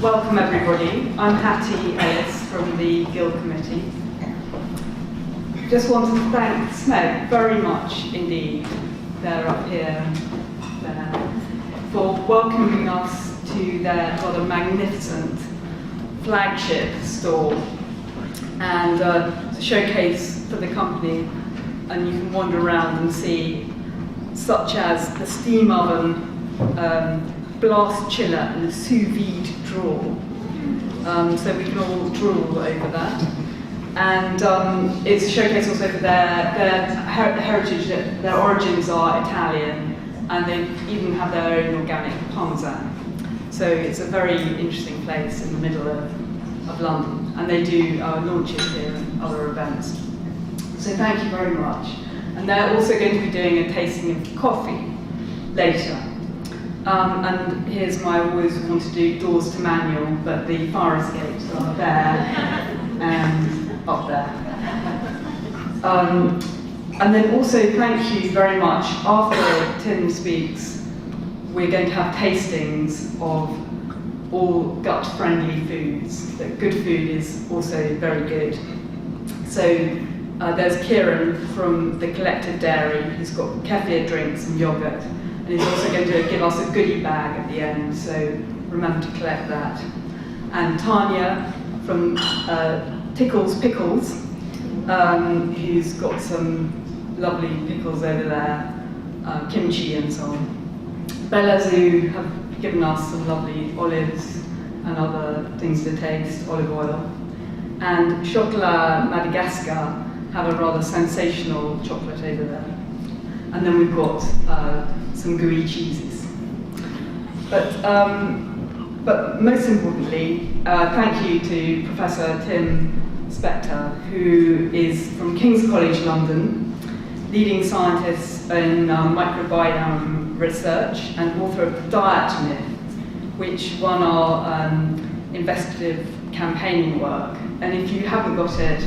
Welcome everybody. I'm Hattie Ellis from the Guild Committee. Just want to thank SMED very much indeed, they're up here and there, for welcoming us to their rather magnificent flagship store and it's a showcase for the company, and you can wander around and see such as the steam oven, blast chiller and a sous vide drawer. So we can all drool over that. And it's a showcase also for their heritage, their origins are Italian, and they even have their own organic parmesan. So it's a very interesting place in the middle of London, and they do launches here and other events. So thank you very much. And they're also going to be doing a tasting of coffee later. And here's my always want to do doors to manual, but the fire escapes are there and up there. And then also thank you very much. After Tim speaks, we're going to have tastings of all gut-friendly foods. That good food is also very good. So there's Kieran from the Collective Dairy, who's got kefir drinks and yogurt. And he's also going to give us a goodie bag at the end, so remember to collect that. And Tanya from Tickles Pickles, who's got some lovely pickles over there, kimchi and so on. Bella's who have given us some lovely olives and other things to taste, olive oil. And Chocolat Madagascar have a rather sensational chocolate over there. And then we've got some gooey cheeses. But most importantly, thank you to Professor Tim Spector, who is from King's College London, leading scientist in microbiome research and author of The Diet Myth, which won our investigative campaigning work. And if you haven't got it,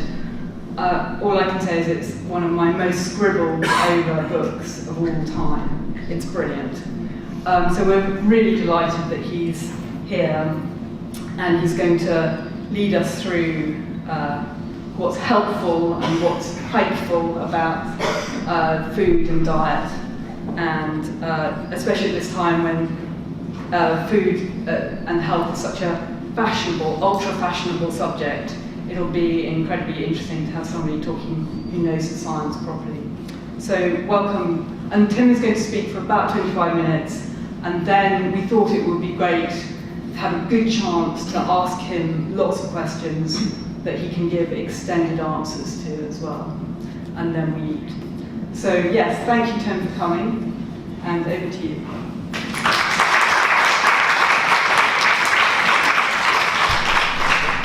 all I can say is it's one of my most scribbled over books of all time. It's brilliant. So we're really delighted that he's here and he's going to lead us through what's helpful and what's hypeful about food and diet, and especially at this time when food and health is such a fashionable, ultra-fashionable subject. It'll be incredibly interesting to have somebody talking who knows the science properly. So welcome, and Tim is going to speak for about 25 minutes, and then we thought it would be great to have a good chance to ask him lots of questions that he can give extended answers to as well, and then we eat. So yes, thank you Tim for coming, and over to you.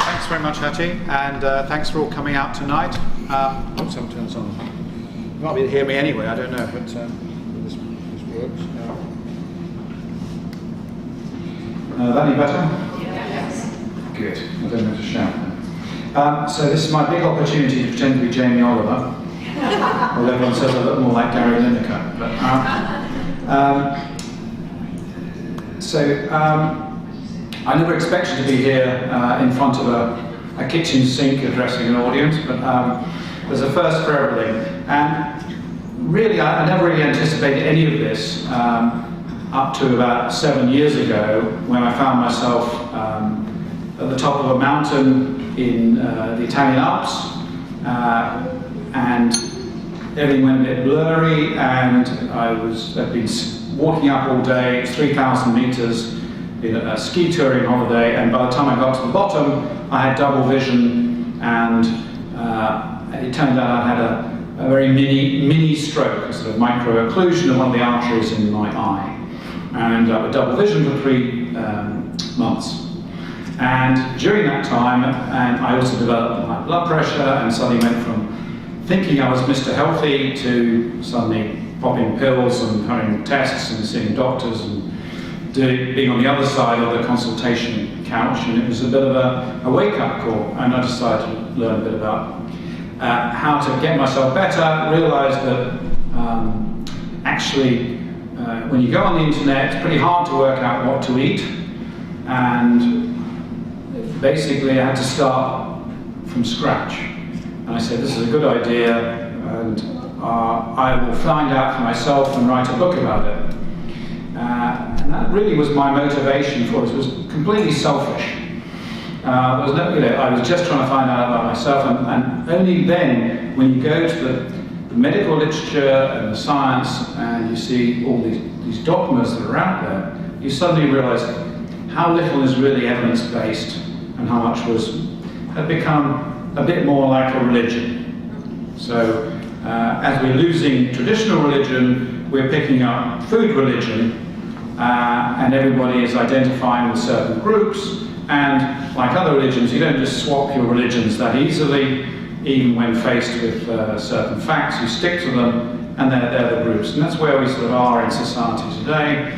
Thanks very much, Hattie, and thanks for all coming out tonight. Oops, I'll turn this on. You might be able to hear me anyway, I don't know, but this works. That any better? Yes. Good, I don't know to shout. So this is my big opportunity to pretend to be Jamie Oliver, although everyone says I look more like Gary Lineker. But, I never expected to be here in front of a kitchen sink addressing an audience, but there's a first for everything. And really, I never really anticipated any of this up to about 7 years ago, when I found myself at the top of a mountain in the Italian Alps, and everything went a bit blurry, and I'd been walking up all day. It's 3,000 meters. A ski touring holiday, and by the time I got to the bottom, I had double vision, and it turned out I had a very mini stroke, a sort of micro occlusion of one of the arteries in my eye, and with double vision for 3 months. And during that time, and I also developed high blood pressure, and suddenly went from thinking I was Mr. Healthy to suddenly popping pills and having tests and seeing doctors and being on the other side of the consultation couch, and it was a bit of a wake-up call, and I decided to learn a bit about how to get myself better. Realised that actually when you go on the internet, it's pretty hard to work out what to eat, and basically I had to start from scratch. And I said, this is a good idea, and I will find out for myself and write a book about it. And that really was my motivation for it. It was completely selfish. There was no, I was just trying to find out about myself, and only then, when you go to the medical literature and the science, and you see all these dogmas that are out there, you suddenly realise how little is really evidence-based, and how much had become a bit more like a religion. So, as we're losing traditional religion, we're picking up food religion, and everybody is identifying with certain groups. And like other religions, you don't just swap your religions that easily. Even when faced with certain facts, you stick to them, and they're the groups. And that's where we sort of are in society today.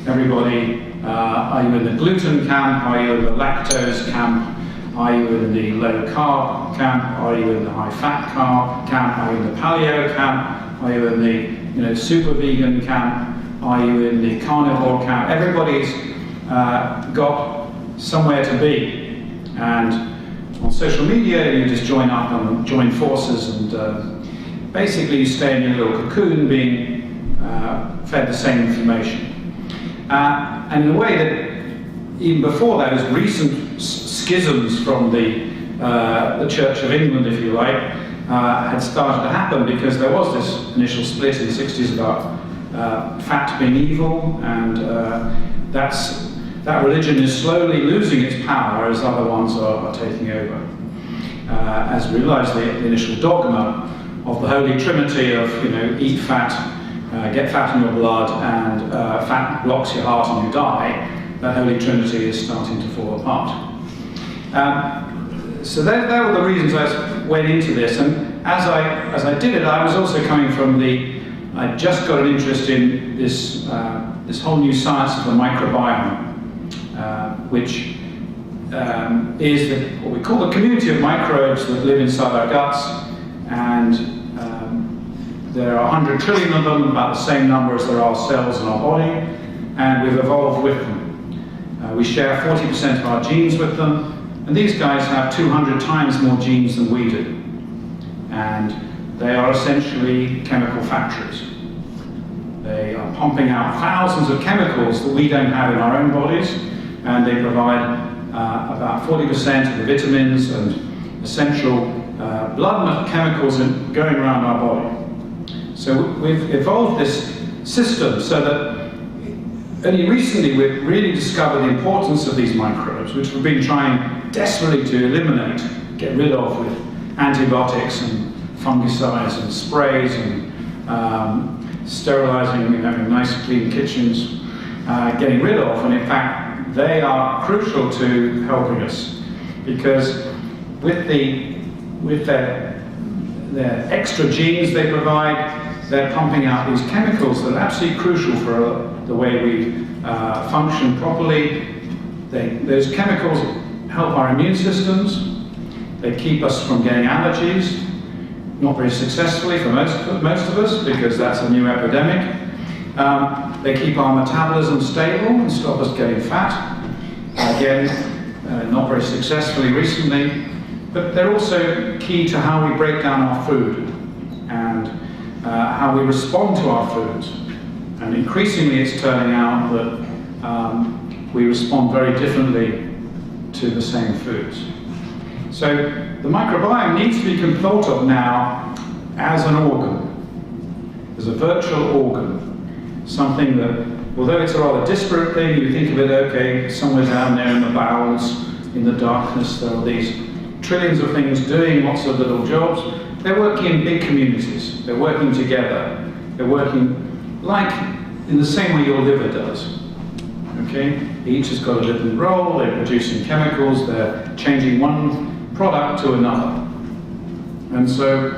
Everybody, are you in the gluten camp? Are you in the lactose camp? Are you in the low carb camp? Are you in the high fat carb camp? Are you in the paleo camp? Are you in the super vegan camp? Are you in the carnivore camp? Everybody's got somewhere to be, and on social media you just join up and join forces, and basically you stay in your little cocoon being fed the same information. And in a way that even before those recent schisms from the Church of England, if you like, had started to happen, because there was this initial split in the 60s about fat being evil, and that religion is slowly losing its power as other ones are taking over. As we realise the initial dogma of the Holy Trinity of, eat fat, get fat in your blood, and fat blocks your heart and you die, that Holy Trinity is starting to fall apart. So there were the reasons I went into this, and as I did it, I was also coming from I just got an interest in this whole new science of the microbiome, which is what we call the community of microbes that live inside our guts, and there are 100 trillion of them, about the same number as there are cells in our body, and we've evolved with them. We share 40% of our genes with them, and these guys have 200 times more genes than we do, and they are essentially chemical factories. They are pumping out thousands of chemicals that we don't have in our own bodies, and they provide about 40% of the vitamins and essential blood chemicals going around our body. So we've evolved this system so that only recently we've really discovered the importance of these microbes, which we've been trying desperately to eliminate, get rid of with antibiotics and fungicides and sprays and sterilising, having nice clean kitchens, getting rid of, and in fact they are crucial to helping us, because with their extra genes they provide, they're pumping out these chemicals that are absolutely crucial for the way we function properly. Those chemicals help our immune systems. They keep us from getting allergies, not very successfully for most of us, because that's a new epidemic. They keep our metabolism stable and stop us getting fat. Again, not very successfully recently, but they're also key to how we break down our food and how we respond to our foods. And increasingly it's turning out that we respond very differently to the same foods. So the microbiome needs to be thought of now as an organ, as a virtual organ, something that, although it's a rather disparate thing, you think of it, okay, somewhere down there in the bowels, in the darkness, there are these trillions of things doing lots of little jobs. They're working in big communities. They're working together. They're working like in the same way your liver does. Okay? Each has got a different role. They're producing chemicals. They're changing one product to another. And so,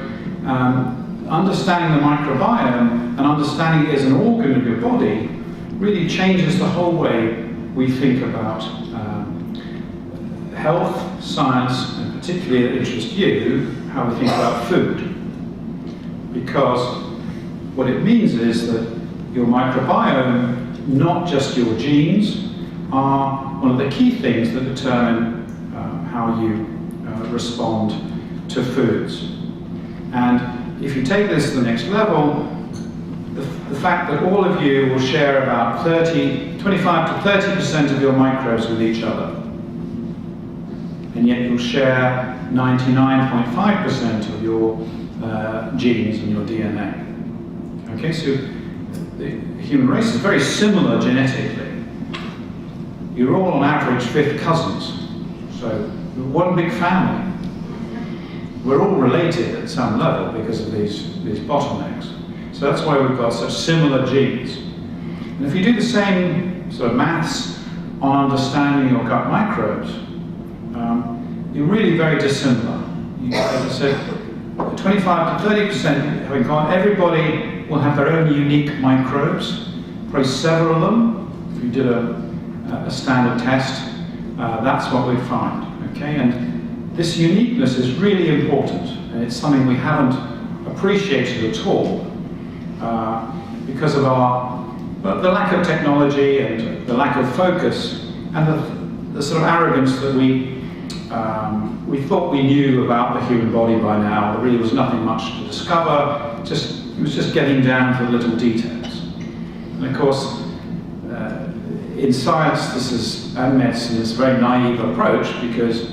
understanding the microbiome and understanding it as an organ of your body really changes the whole way we think about health, science, and particularly that interests you, how we think about food. Because what it means is that your microbiome, not just your genes, are one of the key things that determine how you respond to foods. And if you take this to the next level, the fact that all of you will share about 25 to 30% of your microbes with each other, and yet you'll share 99.5% of your genes and your DNA. Okay, so the human race is very similar genetically. You're all on average fifth cousins, so we're one big family. We're all related at some level because of these bottlenecks. So that's why we've got such similar genes. And if you do the same sort of maths on understanding your gut microbes, you're really very dissimilar. As I said, 25 to 30%, having got everybody will have their own unique microbes, probably several of them. If you did a standard test, that's what we find. Okay, and this uniqueness is really important, and it's something we haven't appreciated at all because of the lack of technology and the lack of focus and the sort of arrogance that we thought we knew about the human body by now. There really was nothing much to discover. It was just getting down to the little details. And of course, in science, and medicine, this is a very naive approach because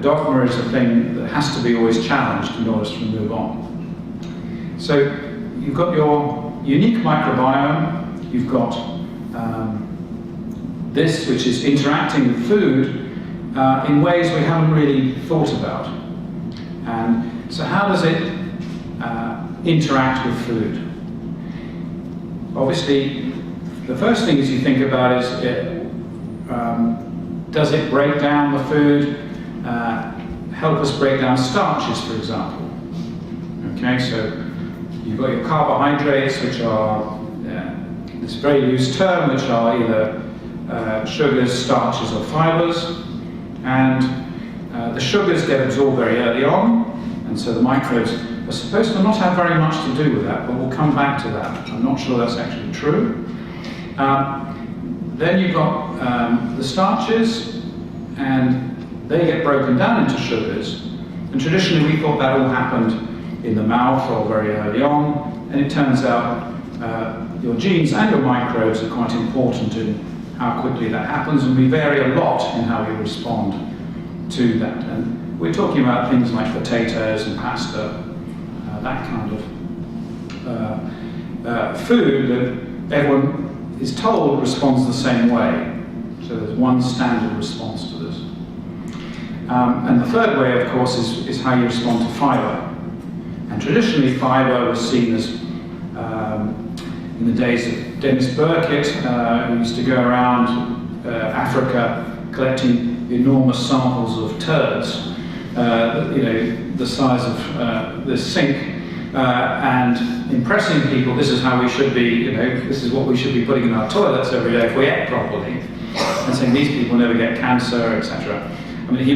dogma is a thing that has to be always challenged in order to move on. So you've got your unique microbiome, you've got this which is interacting with food in ways we haven't really thought about. And so how does it interact with food? Obviously, the first things you think about is does it break down the food, help us break down starches, for example. Okay, so you've got your carbohydrates, which are this very loose term, which are either sugars, starches, or fibers, and the sugars get absorbed very early on, and so the microbes are supposed to not have very much to do with that, but we'll come back to that. I'm not sure that's actually true. Then you've got the starches, and they get broken down into sugars. And traditionally we thought that all happened in the mouth or very early on, and it turns out your genes and your microbes are quite important in how quickly that happens, and we vary a lot in how we respond to that. And we're talking about things like potatoes and pasta, that kind of food that everyone is told responds the same way. So there's one standard response to this. And the third way, of course, is how you respond to fiber. And traditionally, fiber was seen as, in the days of Dennis Burkitt, who used to go around Africa collecting enormous samples of turds, the size of this sink, and impressing people. This is how we should be, this is what we should be putting in our toilets every day if we ate properly, and saying these people never get cancer, etc. I mean, he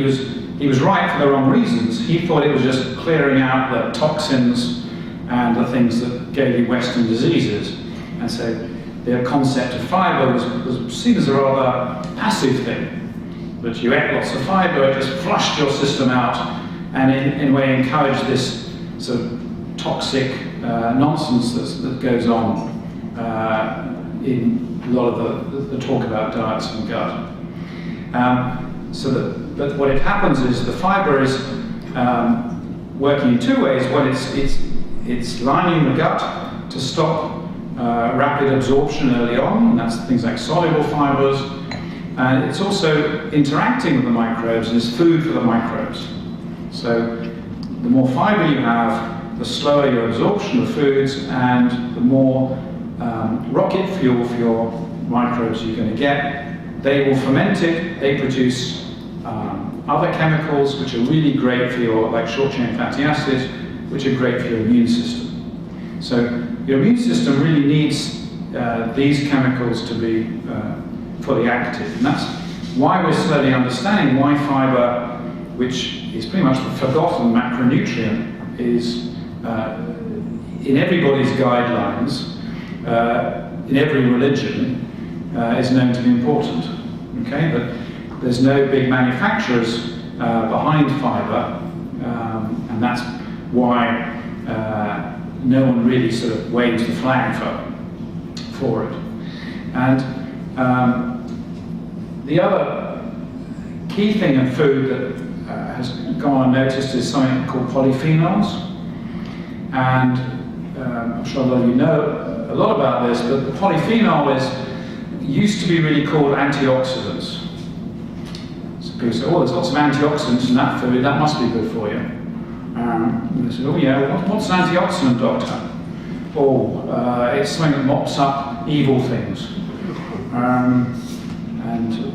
was right for the wrong reasons. He thought it was just clearing out the toxins and the things that gave you Western diseases, and so the concept of fiber was seen as a rather passive thing. That you ate lots of fiber, it just flushed your system out, and in a way encouraged this sort of toxic nonsense that goes on in a lot of the talk about diets and gut. But what it happens is the fiber is working in two ways. One, it's lining the gut to stop rapid absorption early on, and that's things like soluble fibers. And it's also interacting with the microbes and is food for the microbes. So the more fiber you have, the slower your absorption of foods, and the more rocket fuel for your microbes you're going to get. They will ferment it, they produce other chemicals which are really great for your, like short-chain fatty acids, which are great for your immune system. So your immune system really needs these chemicals to be fully active, and that's why we're slowly understanding why fiber, which is pretty much the forgotten macronutrient, is in everybody's guidelines, in every religion, is known to be important. Okay, but there's no big manufacturers behind fibre, and that's why no one really sort of waves the flag for it. And the other key thing in food that has gone unnoticed is something called polyphenols. And I'm sure a lot of you know a lot about this, but the polyphenol used to be really called antioxidants. So people say, oh, there's lots of antioxidants in that food, that must be good for you. And they say, oh yeah, what's an antioxidant, doctor? Oh, it's something that mops up evil things.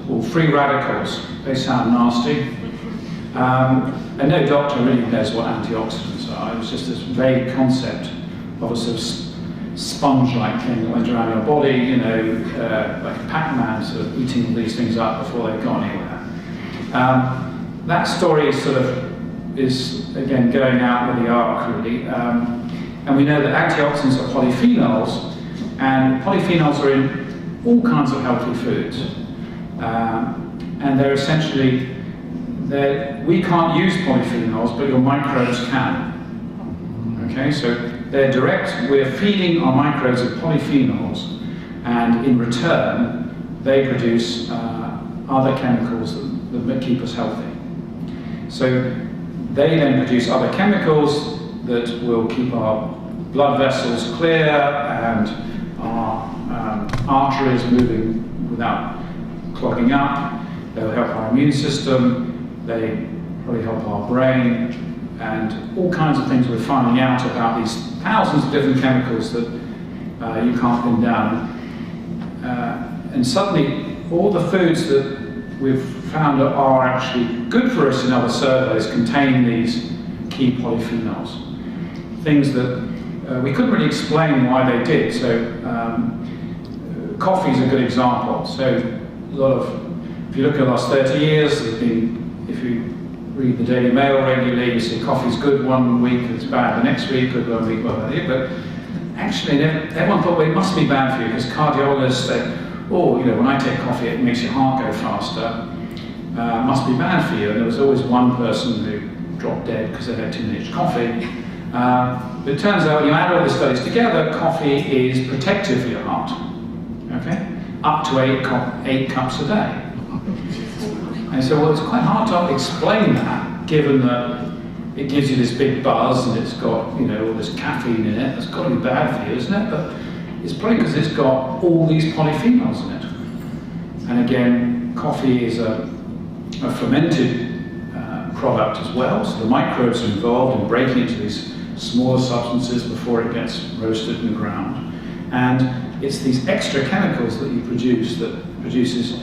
Or free radicals, they sound nasty. And no doctor really knows what antioxidants are. It was just this vague concept of a sort of sponge-like thing that went around your body, you know, like a Pac-Man sort of eating all these things up before they got anywhere. That story is again going out with the arc really. And we know that antioxidants are polyphenols, and polyphenols are in all kinds of healthy foods. And they're essentially, we can't use polyphenols, but your microbes can. Okay, so they're direct, we're feeding our microbes with polyphenols, and in return, they produce other chemicals that keep us healthy. So they then produce other chemicals that will keep our blood vessels clear and our arteries moving without clogging up. They'll help our immune system, they probably help our brain, and all kinds of things we're finding out about these thousands of different chemicals that you can't pin down. And suddenly, all the foods that we've found that are actually good for us in other surveys contain these key polyphenols. Things that we couldn't really explain why they did. So coffee is a good example. So a lot of, if you look at the last 30 years, there's been, if you read the Daily Mail regularly, you see coffee's good one week, it's bad the next week, good one week, blah, blah, blah. But actually, everyone thought, well, it must be bad for you, because cardiologists say, oh, you know, when I take coffee, it makes your heart go faster. Must be bad for you. And there was always one person who dropped dead because they had too much coffee. But it turns out when you add all the studies together, coffee is protective for your heart. Okay? Up to 8 cups a day. And so, well, it's quite hard to explain that, given that it gives you this big buzz and it's got, you know, all this caffeine in it. It's got to be bad for you, isn't it? But it's probably because it's got all these polyphenols in it. And again, coffee is a fermented product as well, so the microbes are involved in breaking into these smaller substances before it gets roasted and ground. And it's these extra chemicals that you produce that produces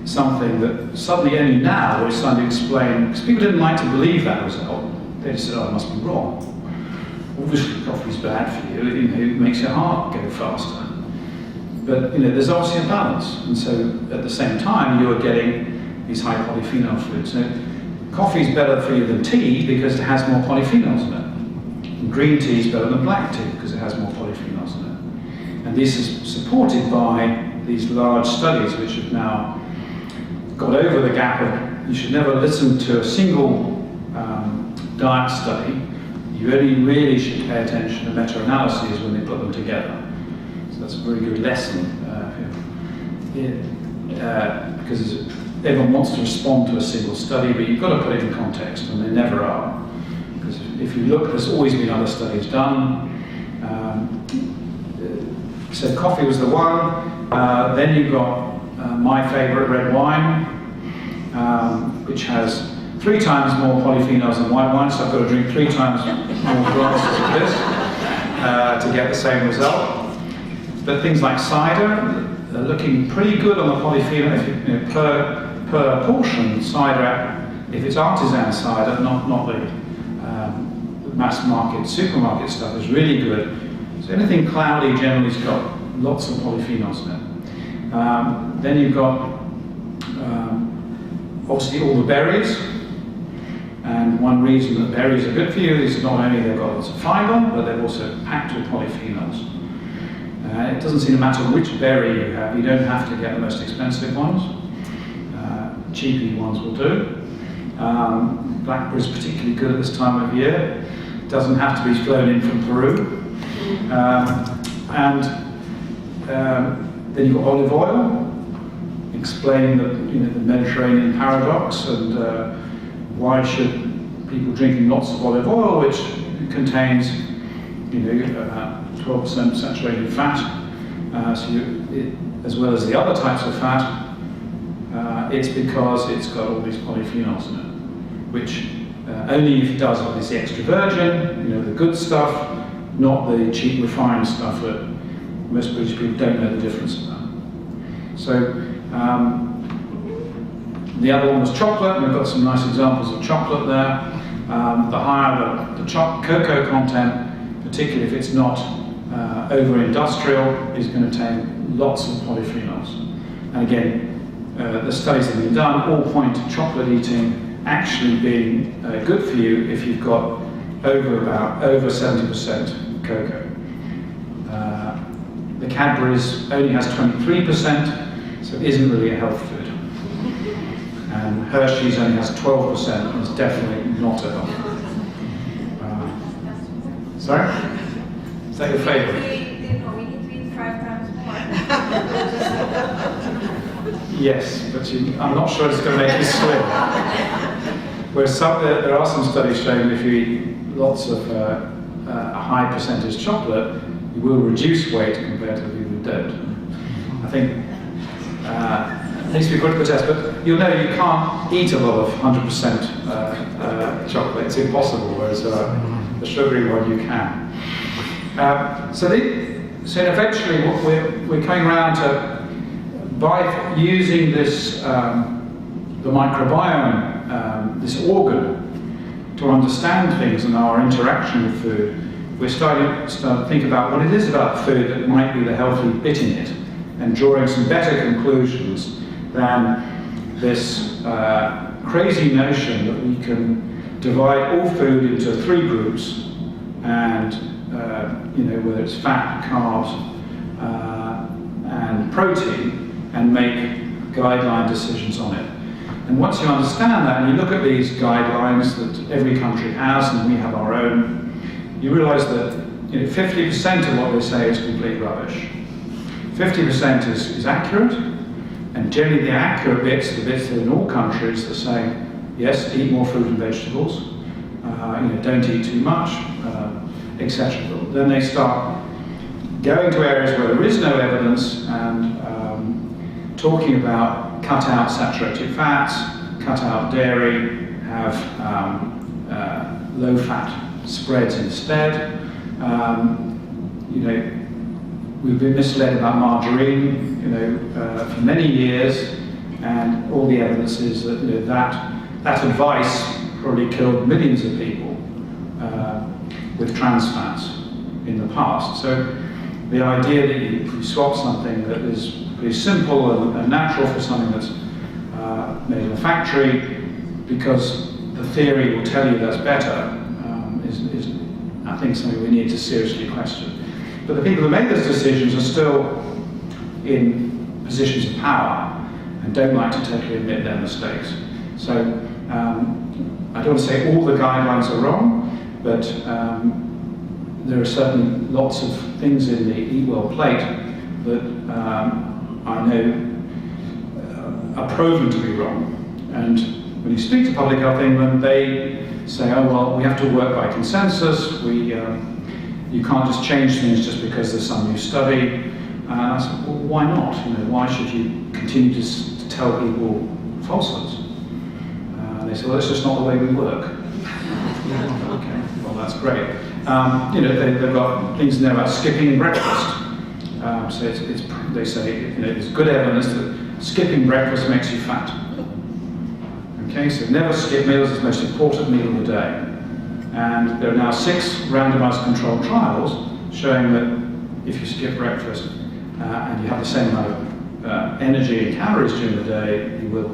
something that suddenly only now we're starting to explain, because people didn't like to believe that result. They just said, oh, it must be wrong. Obviously coffee's bad for you, you know, it makes your heart go faster. But you know, there's obviously a balance, and so at the same time you're getting these high polyphenol foods. So coffee's better for you than tea because it has more polyphenols in it. And green tea is better than black tea because it has more polyphenols in it. And this is supported by these large studies which have now got over the gap of you should never listen to a single diet study. You only really should pay attention to meta-analyses when they put them together. So that's a very good lesson. Because everyone wants to respond to a single study, but you've got to put it in context, and they never are. Because if you look, there's always been other studies done. So coffee was the one. Then you've got my favourite, red wine, which has 3 times more polyphenols than white wine, so I've got to drink 3 times more glasses of this to get the same result. But things like cider are looking pretty good on the polyphenol. If you know, per portion, cider, if it's artisan cider, not the mass market, supermarket stuff, is really good. So anything cloudy generally has got lots of polyphenols in it. Then you've got obviously all the berries. And one reason that berries are good for you is not only they've got lots of fibre, but they're also packed with polyphenols. It doesn't seem to matter which berry you have, you don't have to get the most expensive ones. cheapy ones will do. Blackberry's particularly good at this time of year. Doesn't have to be flown in from Peru. Then you've got olive oil. Explain the Mediterranean paradox and why should people drinking lots of olive oil, which contains 12% saturated fat, as well as the other types of fat. It's because it's got all these polyphenols in it, which only if it does obviously extra virgin, the good stuff, not the cheap refined stuff that most British people don't know the difference about. So the other one was chocolate, and we've got some nice examples of chocolate there. The higher the cocoa content, particularly if it's not over-industrial, is going to contain lots of polyphenols. And again, the studies that have been done all point to chocolate eating actually being good for you if you've got over 70% cocoa. The Cadbury's only has 23%, so it isn't really a health food. And Hershey's only has 12%, and it's definitely not a health food. Sorry? Is that your favourite? We need to eat 5 times more. Yes, but I'm not sure it's going to make you slim. Whereas there are some studies showing if you eat lots of a high percentage chocolate, you will reduce weight compared to people who don't. I think it needs to be put to the test, but you'll know you can't eat a lot of 100% chocolate. It's impossible, whereas the sugary one you can. So eventually what we're coming around to, by using this, the microbiome, this organ, to understand things and our interaction with food, we're starting to think about what it is about food that might be the healthy bit in it, and drawing some better conclusions than this crazy notion that we can divide all food into 3 groups, and whether it's fat, carbs, and protein, and make guideline decisions on it. And once you understand that, and you look at these guidelines that every country has, and we have our own, you realise that 50% of what they say is complete rubbish. 50% is accurate, and generally the accurate bits, the bits that in all countries are saying, yes, eat more fruit and vegetables, don't eat too much, etc. Then they start going to areas where there is no evidence and talking about cut out saturated fats, cut out dairy, have low fat spreads instead. We've been misled about margarine, for many years, and all the evidence is that that advice probably killed millions of people with trans fats in the past. So the idea that you swap something that is pretty simple and natural for something that's made in a factory, because the theory will tell you that's better, is I think something we need to seriously question. But the people who make those decisions are still in positions of power and don't like to totally admit their mistakes. So I don't want to say all the guidelines are wrong, but there are certainly lots of things in the Eat Well plate that I know are proven to be wrong. And when you speak to Public Health England, they say, oh well, we have to work by consensus, you can't just change things just because there's some new study. And I said, well, why not? Why should you continue to tell people falsehoods? And they said, well, it's just not the way we work. Okay, well, that's great. They've got things in there about skipping breakfast. So they say there's good evidence that skipping breakfast makes you fat. Okay, so never skip meals, it's the most important meal of the day. And there are now 6 randomized controlled trials showing that if you skip breakfast and you have the same amount of energy and calories during the day, you will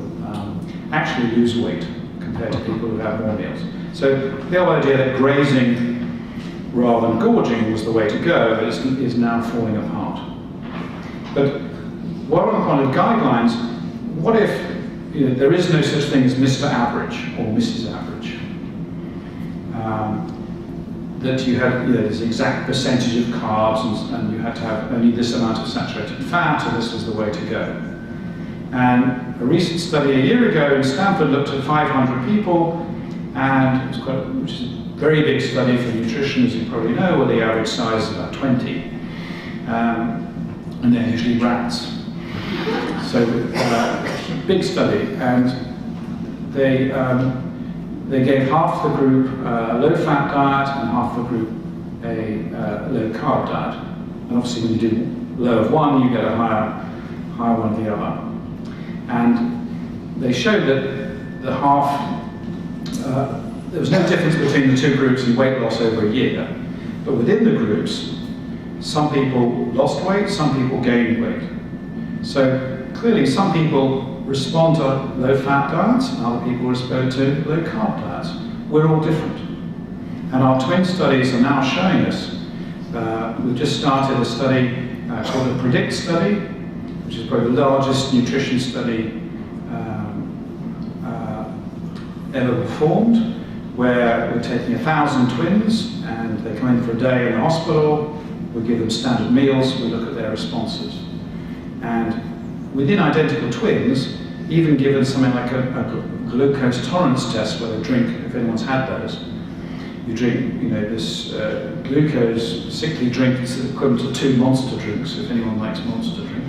actually lose weight compared to people who have more meals. So the old idea that grazing rather than gorging was the way to go is now falling apart. But while on the point of guidelines, what if there is no such thing as Mr. Average or Mrs. Average. That you had this exact percentage of carbs and you had to have only this amount of saturated fat, and this was the way to go. And a recent study a year ago in Stanford looked at 500 people, and it was which is a very big study for nutrition, as you probably know, where the average size is about 20. And they're usually rats. So, big study, and they gave half the group a low-fat diet and half the group a low-carb diet. And obviously, when you do low of one, you get a higher one of the other. And they showed that the half, there was no difference between the two groups in weight loss over a year, but within the groups, some people lost weight, some people gained weight. So clearly, some people respond to low-fat diets, and other people respond to low-carb diets. We're all different. And our twin studies are now showing us. We've just started a study called the PREDICT study, which is probably the largest nutrition study ever performed, where we're taking 1,000 twins, and they come in for a day in the hospital. We give them standard meals, we look at their responses. And within identical twins, even given something like a glucose tolerance test where they drink, if anyone's had those, you drink, this glucose sickly drink is equivalent to 2 Monster drinks, if anyone likes Monster drink.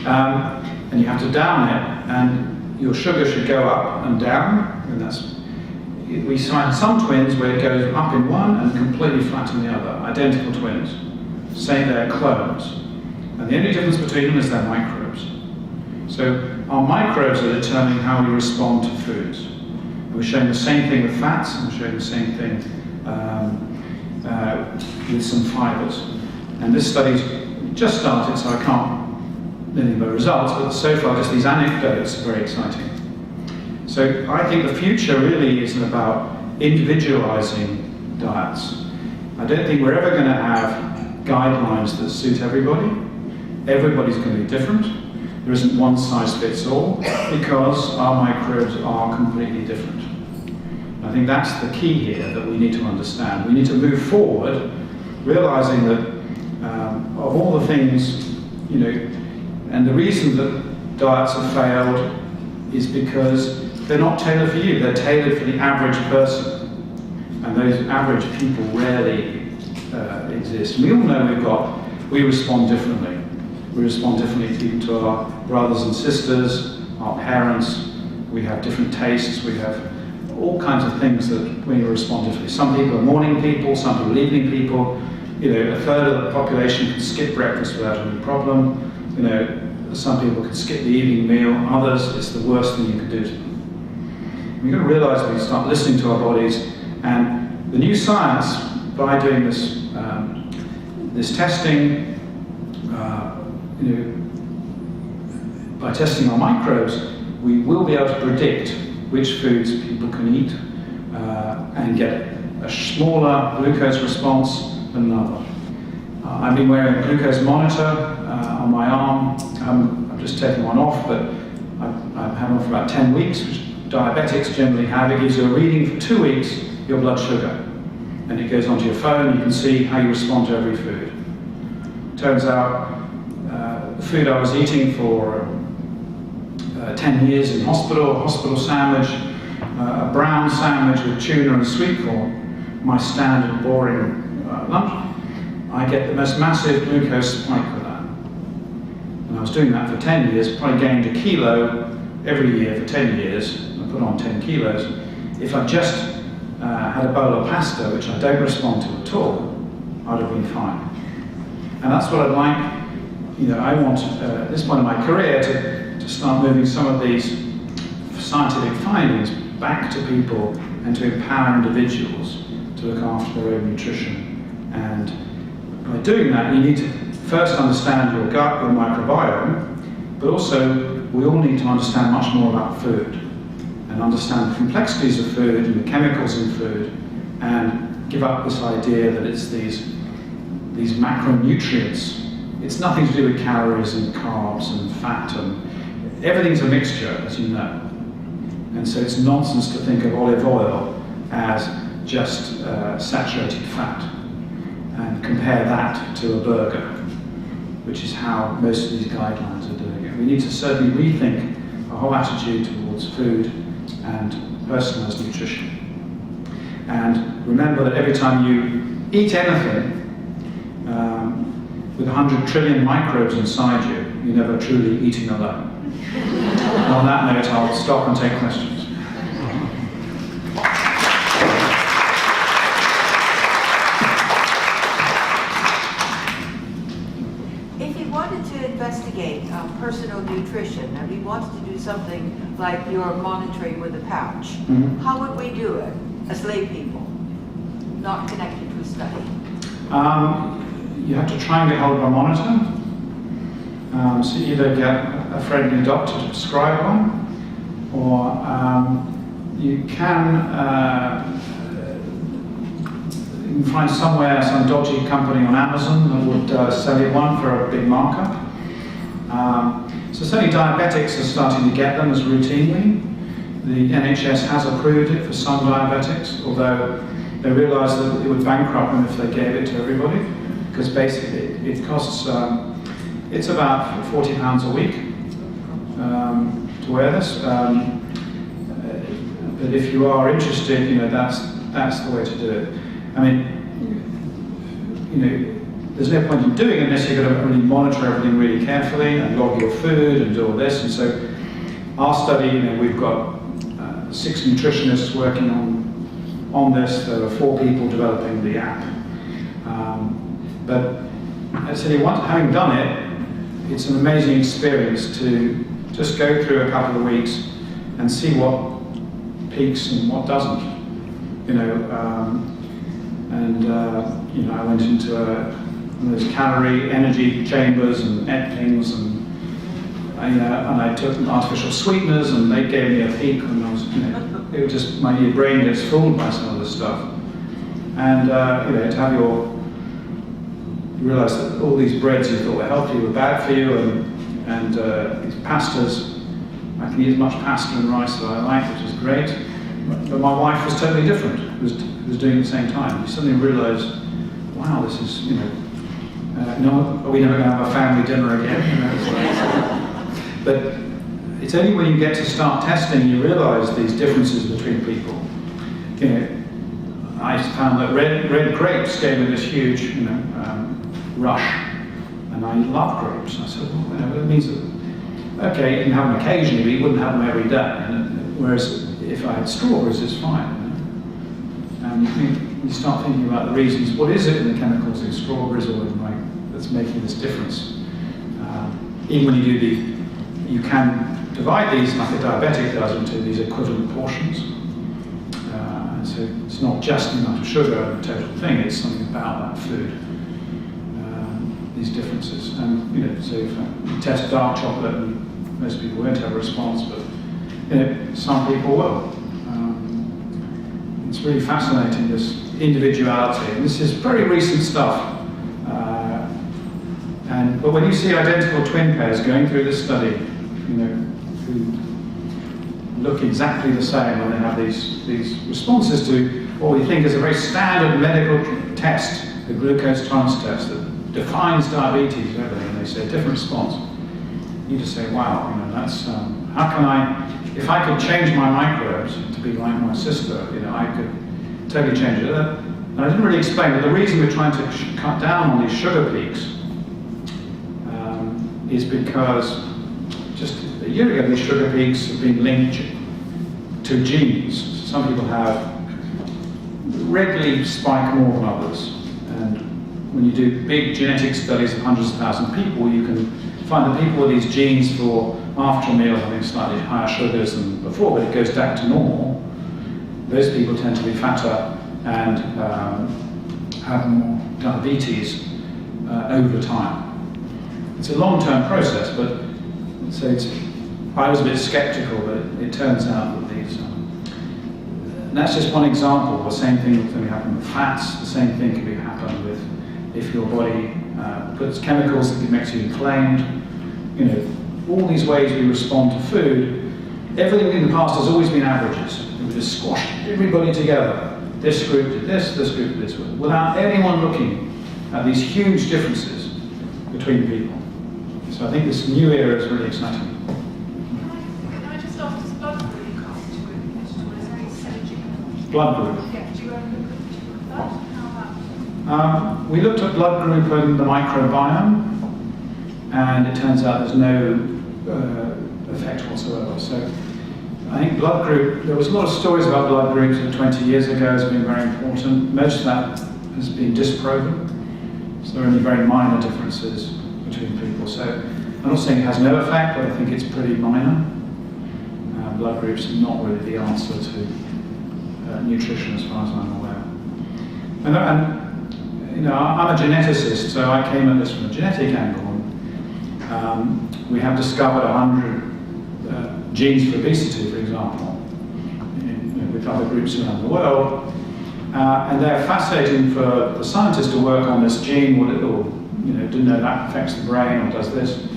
And you have to down it, and your sugar should go up and down, and we find some twins where it goes up in one and completely flat in the other, identical twins. Say they're clones. And the only difference between them is their microbes. So our microbes are determining how we respond to foods. And we're showing the same thing with fats, and we're showing the same thing with some fibers. And this study's just started, so I can't do anything about results, but so far just these anecdotes are very exciting. So I think the future really isn't about individualizing diets. I don't think we're ever going to have guidelines that suit everybody. Everybody's going to be different. There isn't one size fits all, because our microbes are completely different. I think that's the key here that we need to understand. We need to move forward, realizing that of all the things, and the reason that diets have failed is because they're not tailored for you, they're tailored for the average person. And those average people rarely exist. We all know we respond differently. We respond differently even to our brothers and sisters, our parents. We have different tastes. We have all kinds of things that we respond differently. Some people are morning people, some people are evening people. A third of the population can skip breakfast without any problem. Some people can skip the evening meal. Others, it's the worst thing you can do to them. We've got to realize when we start listening to our bodies, and the new science, by doing this testing, by testing our microbes, we will be able to predict which foods people can eat and get a smaller glucose response than another. I've been wearing a glucose monitor on my arm. I've just taken one off, but I've had one for about 10 weeks, which diabetics generally have. It gives you a reading for 2 weeks, your blood sugar. And it goes onto your phone, you can see how you respond to every food. Turns out, the food I was eating for 10 years in hospital, a hospital sandwich, a brown sandwich with tuna and sweet corn, my standard boring lunch, I get the most massive glucose spike with that. And I was doing that for 10 years, probably gained a kilo every year for 10 years, I put on 10 kilos. If I just had a bowl of pasta, which I don't respond to at all, I'd have been fine. And that's what I'd like, I want at this point in my career to start moving some of these scientific findings back to people and to empower individuals to look after their own nutrition. And by doing that, you need to first understand your gut, your microbiome, but also we all need to understand much more about food and understand the complexities of food and the chemicals in food, and give up this idea that it's these macronutrients. It's nothing to do with calories and carbs and fat, and everything's a mixture, as you know. And so it's nonsense to think of olive oil as just saturated fat and compare that to a burger, which is how most of these guidelines are doing it. We need to certainly rethink our whole attitude towards food and personalised nutrition. And remember that every time you eat anything with 100 trillion microbes inside you, you're never truly eating alone. And on that note, I'll stop and take questions. If you wanted to investigate personal nutrition and we wanted to do something like you're monitoring with a pouch, how would we do it as lay people, not connected to a study? You have to try and get hold of a monitor. So either get a friendly doctor to prescribe one, or you can find somewhere some dodgy company on Amazon that would sell you one for a big markup. So certainly diabetics are starting to get them as routinely. The NHS has approved it for some diabetics, although they realise that it would bankrupt them if they gave it to everybody, because basically it costs, it's about £40 a week to wear this. But if you are interested, that's the way to do it. I mean, there's no point in doing it unless you're going to really monitor everything really carefully and log your food and do all this. And so our study, we've got 6 nutritionists working on this. There are 4 people developing the app. But actually, having done it, it's an amazing experience to just go through a couple of weeks and see what peaks and what doesn't. I went into one of those calorie energy chambers and ate things, and I took artificial sweeteners, and they gave me a peak, and I was, it was just my brain gets fooled by some of this stuff, and to have you realise that all these breads you thought were healthy were bad for you, and these pastas, I can eat as much pasta and rice as I like, which is great. But my wife was totally different. Was doing it at the same time. You suddenly realise, wow, this is, are we never going to have a family dinner again? But it's only when you get to start testing you realise these differences between people. I found that red grapes gave me this huge, rush, and I love grapes. And I said, well, it means that, okay, you can have them occasionally, but you wouldn't have them every day. Whereas if I had strawberries, it's fine. And you start thinking about the reasons. What is it in the chemicals in strawberries or that's making this difference? Even when you do you can divide these like a diabetic does into these equivalent portions. And so it's not just the amount of sugar in the total thing, it's something about that food. These differences. And so if you test dark chocolate, most people won't have a response, but some people will. It's really fascinating, this individuality. And this is very recent stuff. But when you see identical twin pairs going through this study, who look exactly the same when they have these responses to what we think is a very standard medical test, the glucose tolerance test that defines diabetes, everything, and they say a different response. You just say, wow, that's, how can if I could change my microbes to be like my sister, I could totally change it. And I didn't really explain, but the reason we're trying to cut down on these sugar peaks is because just a year ago, these sugar peaks have been linked to genes. Some people regularly spike more than others. And when you do big genetic studies of hundreds of thousands of people, you can find the people with these genes for after a meal having slightly higher sugars than before, but it goes back to normal. Those people tend to be fatter and have more diabetes over time. It's a long-term process, but so I was a bit skeptical, but it turns out that these, and that's just one example. The same thing can happen with fats. The same thing can happen with if your body puts chemicals that makes you inflamed. all these ways we respond to food, everything in the past has always been averages. We just squashed everybody together. This group did this group did this, without anyone looking at these huge differences between people. So I think this new era is really exciting. Can I just ask, does blood group come into group vegetable? Is there any synergy? Blood group. Yeah, do you ever look at blood? How We looked at blood group and the microbiome, and it turns out there's no effect whatsoever. So I think blood group, there was a lot of stories about blood groups 20 years ago as being very important. Most of that has been disproven. So there are only very minor differences between people. So I'm not saying it has no effect, but I think it's pretty minor. Blood groups are not really the answer to nutrition as far as I'm aware. And you know, I'm a geneticist, so I came at this from a genetic angle. We have discovered 100 genes for obesity, for example, with other groups around the world. And they're fascinating for the scientists to work on this gene, what it will, didn't know that affects the brain or does this.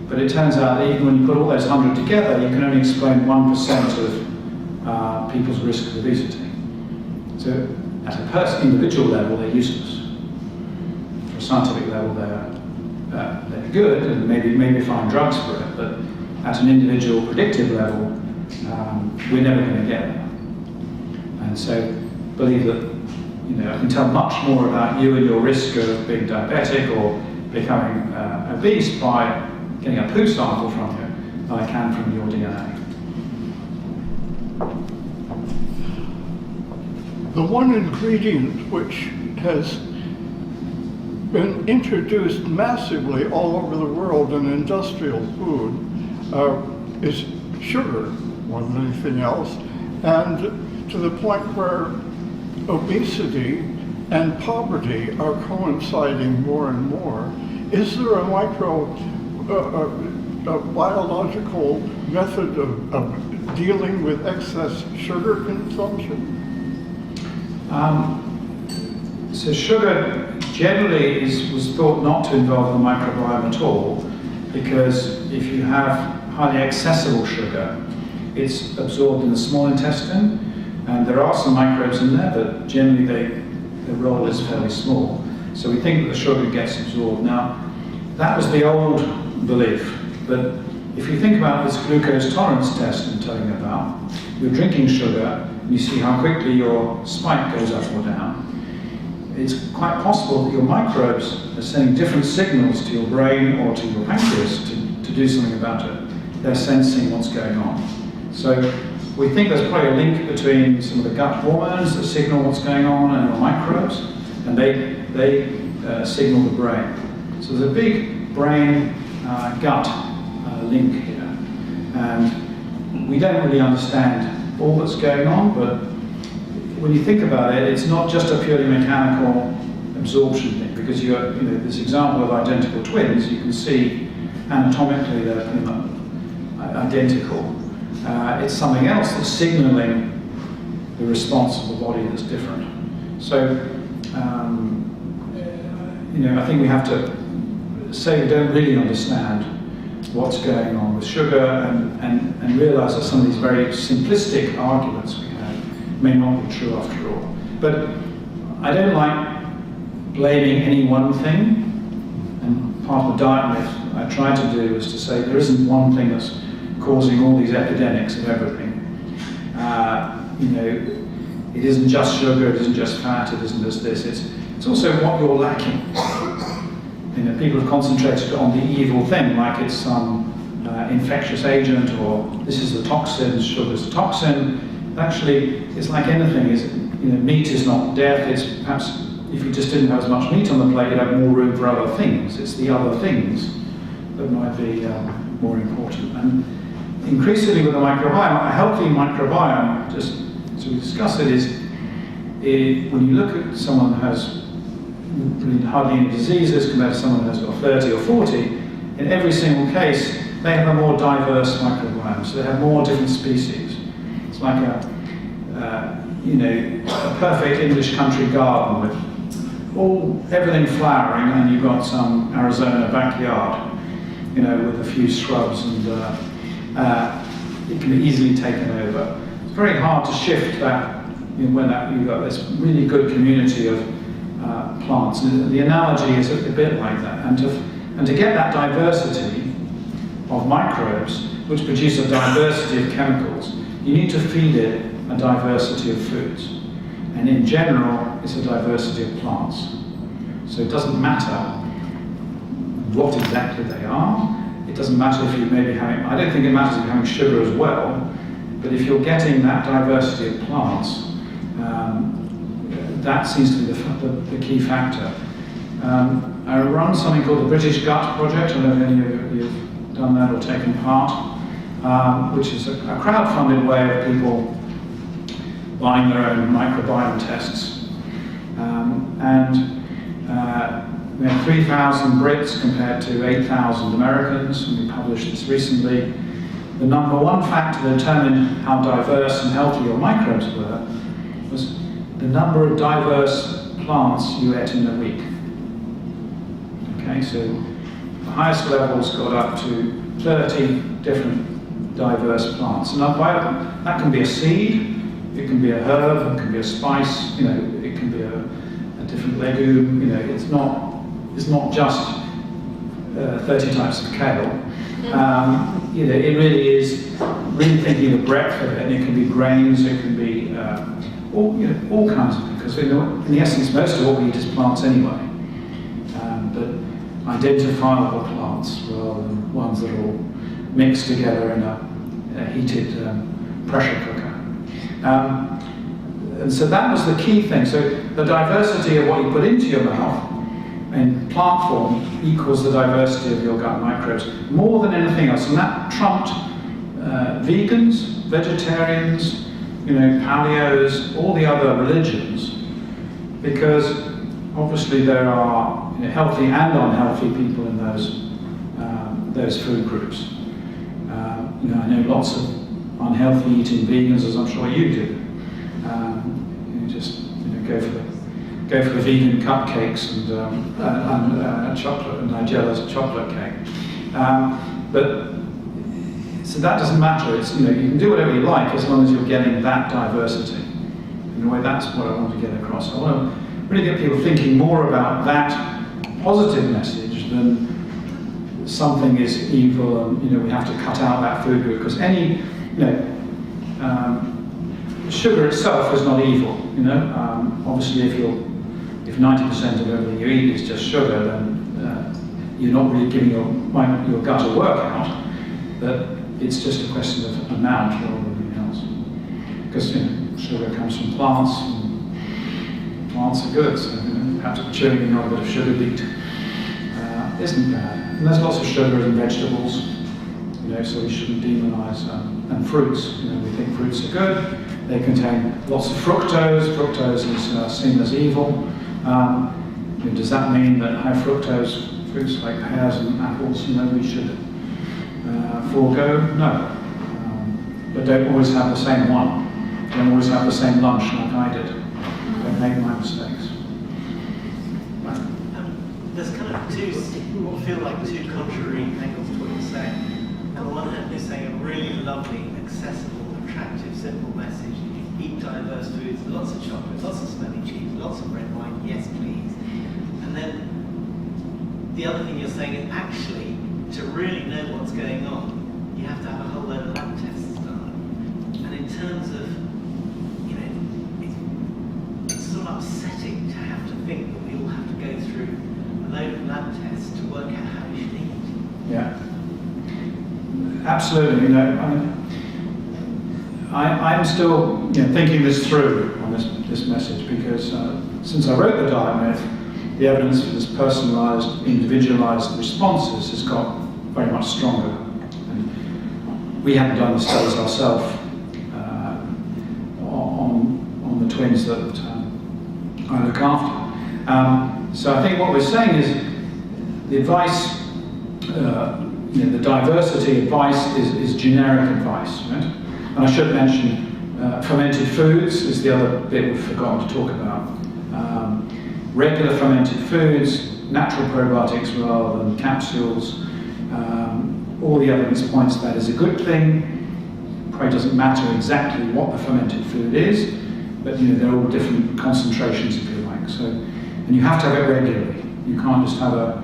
But it turns out that even when you put all those 100 together, you can only explain 1% of people's risk of obesity. So at a individual level, they're useless. For a scientific level, they're good, and maybe find drugs for it, but at an individual predictive level, we're never going to get there. And so believe that, I can tell much more about you and your risk of being diabetic or becoming obese by getting a poo sample from you than I can from your DNA. The one ingredient which has been introduced massively all over the world in industrial food is sugar more than anything else, and to the point where obesity and poverty are coinciding more and more. Is there a biological method of dealing with excess sugar consumption? So sugar generally was thought not to involve the microbiome at all, because if you have highly accessible sugar, it's absorbed in the small intestine, and there are some microbes in there, but generally their role is fairly small. So we think that the sugar gets absorbed. Now, that was the old belief, but if you think about this glucose tolerance test I'm telling you about, you're drinking sugar, and you see how quickly your spike goes up or down. It's quite possible that your microbes are sending different signals to your brain or to your pancreas to do something about it. They're sensing what's going on. So we think there's probably a link between some of the gut hormones that signal what's going on and your microbes, and they signal the brain. So there's a big brain-gut link here. And we don't really understand all that's going on, but when you think about it, it's not just a purely mechanical absorption thing, because you have, this example of identical twins, you can see anatomically they're pretty much identical. It's something else that's signaling the response of the body that's different. So, I think we have to say we don't really understand what's going on with sugar and realize that some of these very simplistic arguments we have may not be true after all. But I don't like blaming any one thing, and part of the diet myth I try to do is to say there isn't one thing that's causing all these epidemics of everything. It isn't just sugar, it isn't just fat, it isn't just this, it's also what you're lacking. People have concentrated on the evil thing, like it's some infectious agent, or this is the toxin, sugar's the toxin. Actually, it's like anything. Meat is not death. It's perhaps if you just didn't have as much meat on the plate, you'd have more room for other things. It's the other things that might be more important. And increasingly with the microbiome, a healthy microbiome, just so we discuss it, is when you look at someone who has really hardly any diseases compared to someone who has got 30 or 40, in every single case, they have a more diverse microbiome. So they have more different species. It's like a perfect English country garden with everything flowering, and you've got some Arizona backyard. with a few shrubs, and it can be easily taken over. It's very hard to shift that when you've got this really good community of plants. And the analogy is a bit like that. And to get that diversity of microbes, which produce a diversity of chemicals, you need to feed it a diversity of foods. And in general, it's a diversity of plants. So it doesn't matter what exactly they are. It doesn't matter if you may be having, I don't think it matters if you're having sugar as well, but if you're getting that diversity of plants, that seems to be the key factor. I run something called the British Gut Project. I don't know if any of you have done that or taken part, which is a crowd-funded way of people buying their own microbiome tests. We have 3,000 Brits compared to 8,000 Americans, and we published this recently. The number one factor that determined how diverse and healthy your microbes were was the number of diverse plants you ate in a week. Okay, so the highest levels got up to 30 different diverse plants. And that can be a seed, it can be a herb, it can be a spice, it can be a different legume. It's not just 30 types of kale. It really is really thinking of the breadth of it, and it can be grains, it can be all kinds of things, because in the essence most of what we eat is plants anyway, but identifiable plants rather than ones that are all mixed together in a heated pressure cooker. And so that was the key thing. So the diversity of what you put into your mouth in plant form equals the diversity of your gut microbes more than anything else, and that trumped vegans, vegetarians, paleos, all the other religions, because obviously there are healthy and unhealthy people in those food groups. I know lots of unhealthy eating vegans, as I'm sure you do. Go for the vegan cupcakes and chocolate and Nigella's chocolate cake. So that doesn't matter. It's you can do whatever you like as long as you're getting that diversity. In a way, that's what I want to get across. I want to really get people thinking more about that positive message than something is evil and we have to cut out that food group, because any sugar itself is not evil. Obviously, if 90% of everything you eat is just sugar, then you're not really giving your gut a workout. But it's just a question of amount rather than anything else. Because sugar comes from plants, and plants are good. So perhaps chewing on a bit of sugar beet isn't bad. And there's lots of sugar in vegetables, so we shouldn't demonise and fruits. We think fruits are good. They contain lots of fructose. Fructose is seen as evil. Does that mean that high fructose fruits like pears and apples, we should forego? No. But don't always have the same one. Don't always have the same lunch like I did. Don't make my mistakes. There's kind of what feel like two contrary angles to what you're saying. On the one hand, you're saying a really lovely, accessible, attractive, simple message. Eat diverse foods, lots of chocolate, lots of smelly cheese, lots of red wine, yes please. And then the other thing you're saying is actually, to really know what's going on, you have to have a whole load of lab tests done. And in terms of, it's sort of upsetting to have to think that we all have to go through a load of lab tests to work out how you should eat. Yeah. Absolutely. I'm still thinking this through on this message, because since I wrote the diet myth, the evidence for this personalised, individualised responses has got very much stronger. And we haven't done the studies ourselves on the twins that I look after. So I think what we're saying is the advice, the diversity advice is generic advice, right? And I should mention fermented foods is the other bit we've forgotten to talk about. Regular fermented foods, natural probiotics rather than capsules, all the evidence points that is a good thing. Probably doesn't matter exactly what the fermented food is, but they're all different concentrations, if you like. So, and you have to have it regularly. You can't just have a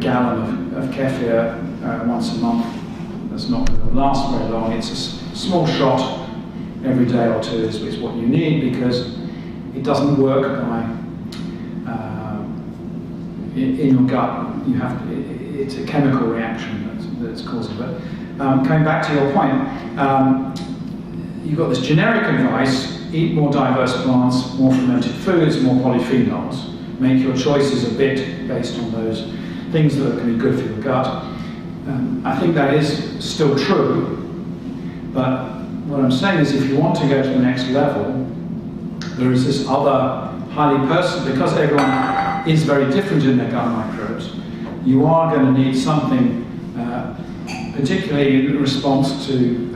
gallon of kefir once a month. That's not going to last very long. It's a small shot every day or two is what you need, because it doesn't work by in your gut. You have to, it's a chemical reaction that's causing it. But coming back to your point, you've got this generic advice: eat more diverse plants, more fermented foods, more polyphenols. Make your choices a bit based on those things that can be good for your gut. I think that is still true, but what I'm saying is, if you want to go to the next level, there is this other highly personal, because everyone is very different in their gut microbes, you are going to need something, particularly in response to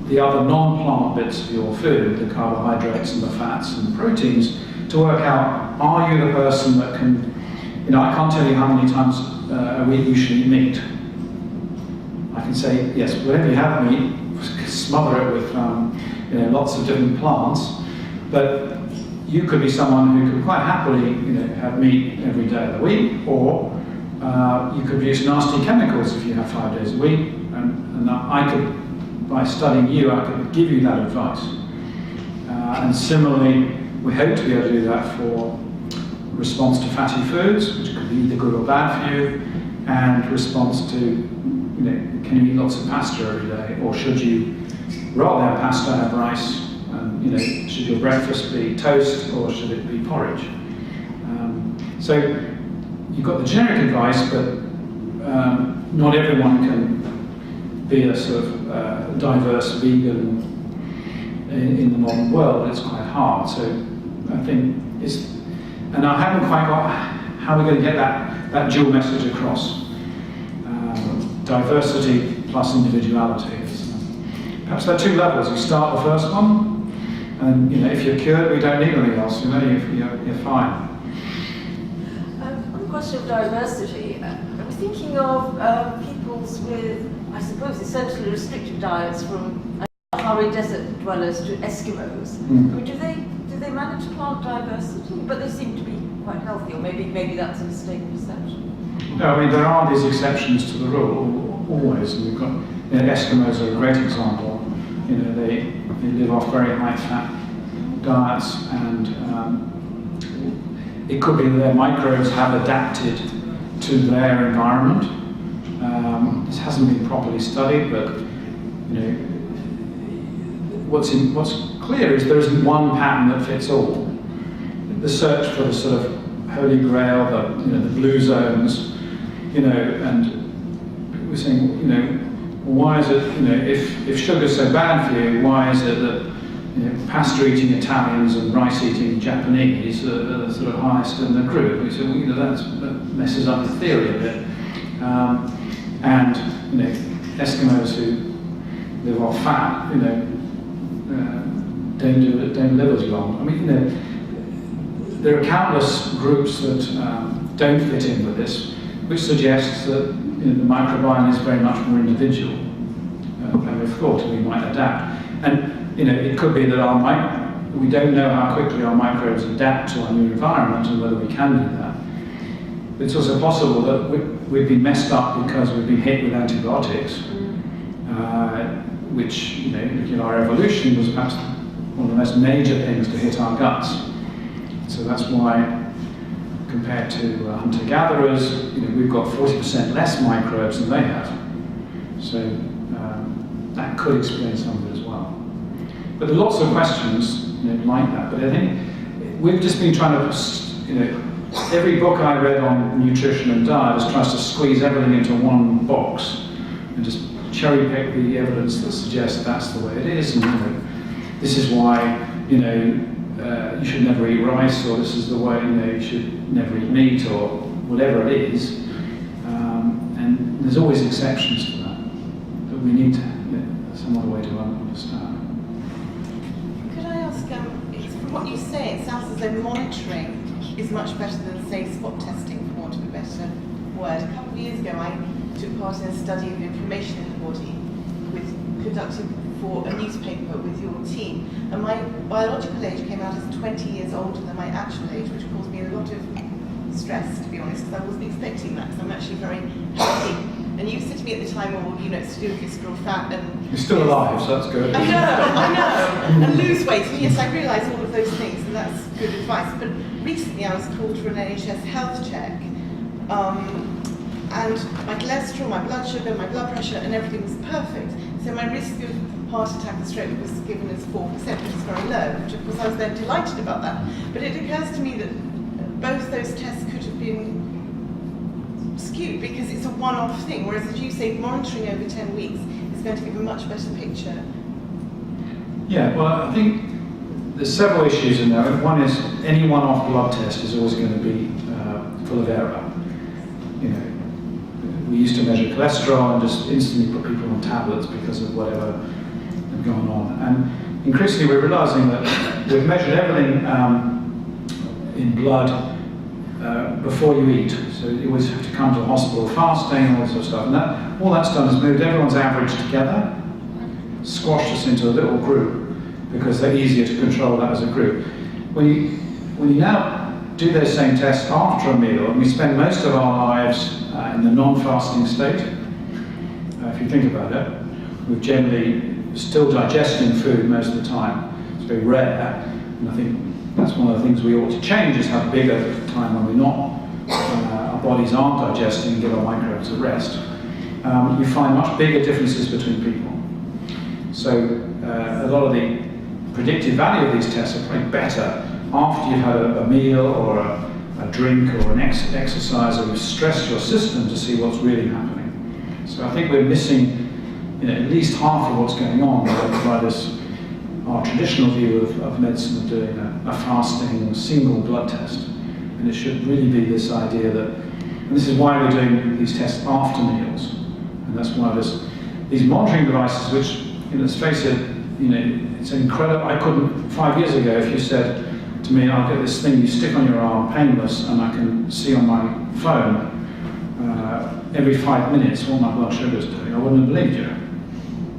the other non-plant bits of your food, the carbohydrates and the fats and the proteins, to work out, are you the person that can, I can't tell you how many times a week you should eat meat. I can say, yes, whenever you have meat, smother it with lots of different plants, but you could be someone who could quite happily have meat every day of the week, or you could use nasty chemicals if you have 5 days a week, and I could, by studying you, I could give you that advice. And similarly, we hope to be able to do that for response to fatty foods, which could be either good or bad for you, and response to, can you eat lots of pasta every day, or should you, rather than have pasta, have rice, and should your breakfast be toast, or should it be porridge? So you've got the generic advice, but not everyone can be a sort of diverse vegan in the modern world. It's quite hard. So I think and I haven't quite got how we're going to get that dual message across. Diversity plus individuality. Perhaps there are two levels. You start the first one, and if you're cured, we don't need anything else. You're fine. On the question of diversity, I was thinking of peoples with, I suppose, essentially restricted diets, from Sahara desert dwellers to Eskimos. I mean, do they manage plant diversity? But they seem to be quite healthy, or maybe that's a mistaken perception. No, I mean, there are these exceptions to the rule, always. And we've got, Eskimos are a great example. They live off very high-fat diets, and it could be that their microbes have adapted to their environment. This hasn't been properly studied, but what's clear is there isn't one pattern that fits all. The search for the sort of holy grail, the blue zones, and we're saying, why is it, if sugar's so bad for you, why is it that pasta-eating Italians and rice-eating Japanese are the sort of highest in the group? We said, that messes up the theory a bit. And Eskimos who live off fat, don't live as long. I mean, there are countless groups that don't fit in with this, which suggests that the microbiome is very much more individual than we've thought, and we might adapt. And it could be that we don't know how quickly our microbes adapt to our new environment and whether we can do that. But it's also possible that we've been messed up because we've been hit with antibiotics, which, looking at our evolution, was perhaps one of the most major things to hit our guts. So that's why, compared to hunter-gatherers, we've got 40% less microbes than they have. So that could explain some of it as well. But there are lots of questions like that. But I think we've just been trying to, every book I read on nutrition and diet just tries to squeeze everything into one box and just cherry pick the evidence that suggests that's the way it is. And this is why you should never eat rice, or this is the way you should never eat meat, or whatever it is. And there's always exceptions to that, but we need some other way to understand. Could I ask, from what you say, it sounds as though monitoring is much better than, say, spot testing, for want of a better word. A couple of years ago, I took part in a study of inflammation in the body, conducted for a newspaper with your team. And my biological age came out as 20 years older than my actual age, which caused me a lot of stress, to be honest, because I wasn't expecting that, because I'm actually very healthy. And you said to me at the time, well, you know, it's to do with visceral fat and... You're still alive, so that's good. I know, and lose weight. And yes, I realise all of those things, and that's good advice. But recently I was called for an NHS health check, and my cholesterol, my blood sugar, my blood pressure, and everything was perfect. So my risk of heart attack and stroke was given as 4%, which is very low, which of course I was then delighted about that. But it occurs to me that both those tests could have been skewed because it's a one-off thing, whereas as you say, monitoring over 10 weeks is going to give a much better picture. Yeah, well, I think there's several issues in there. One is any one-off blood test is always going to be full of error. You know, we used to measure cholesterol and just instantly put people on tablets because of whatever had gone on. And increasingly we're realizing that we've measured everything in blood before you eat. So you always have to come to the hospital fasting, all this sort of stuff. And all that's done is moved everyone's average together, squashed us into a little group because they're easier to control that as a group. When you now do those same tests after a meal, and we spend most of our lives in the non-fasting state. If you think about it, we're generally still digesting food most of the time. It's very rare, and I think that's one of the things we ought to change, is have bigger time when we're not, our bodies aren't digesting and give our microbes a rest. You find much bigger differences between people. So a lot of the predictive value of these tests are probably better after you've had a meal or a drink or an exercise, or you've stressed your system to see what's really happening. So I think we're missing, you know, at least half of what's going on by this, our traditional view of medicine of doing a fasting single blood test. And it should really be this idea that, and this is why we're doing these tests after meals, and that's why there's these monitoring devices, which, you know, let's face it, you know, it's incredible. I couldn't, 5 years ago, if you said to me, I'll get this thing you stick on your arm, painless, and I can see on my phone every 5 minutes what my blood sugar is doing, I wouldn't have believed you.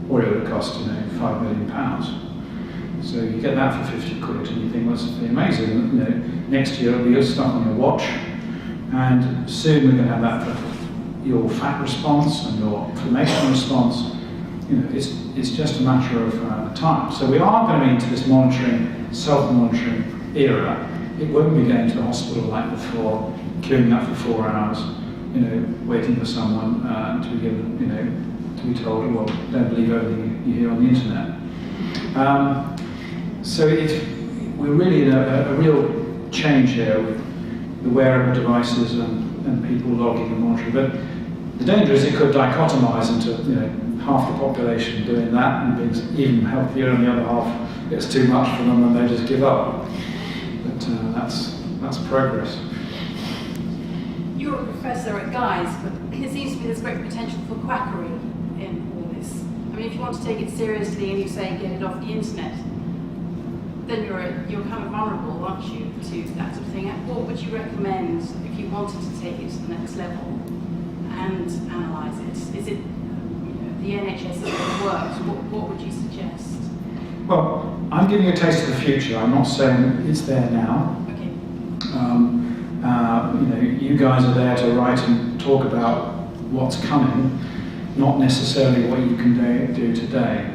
Or it would have cost, you know, £5 million. So you get that for 50 quid, and you think, well, that's amazing. You know, next year it'll be stuck on your watch, and soon we're going to have that for your fat response and your inflammation response. You know, it's just a matter of time. So we are going to be into this monitoring, self-monitoring era. It won't be going to the hospital like before, queuing up for 4 hours, you know, waiting for someone to be given, you know, to be told, well, don't believe everything you hear on the internet. So we're really in a real change here with the wearable devices and people logging and monitoring. But the danger is it could dichotomize into, you know, half the population doing that and being even healthier, and the other half it's too much for them and they just give up. But that's progress. You're a professor at Guy's, but there seems to be this great potential for quackery in all this. I mean, if you want to take it seriously and you say get it off the internet, then you're kind of vulnerable, aren't you, to that sort of thing. What would you recommend if you wanted to take it to the next level and analyse it? Is it, you know, the NHS is going to work? What would you suggest? Well, I'm giving a taste of the future. I'm not saying it's there now. Okay. You know, you guys are there to write and talk about what's coming, not necessarily what you can do today.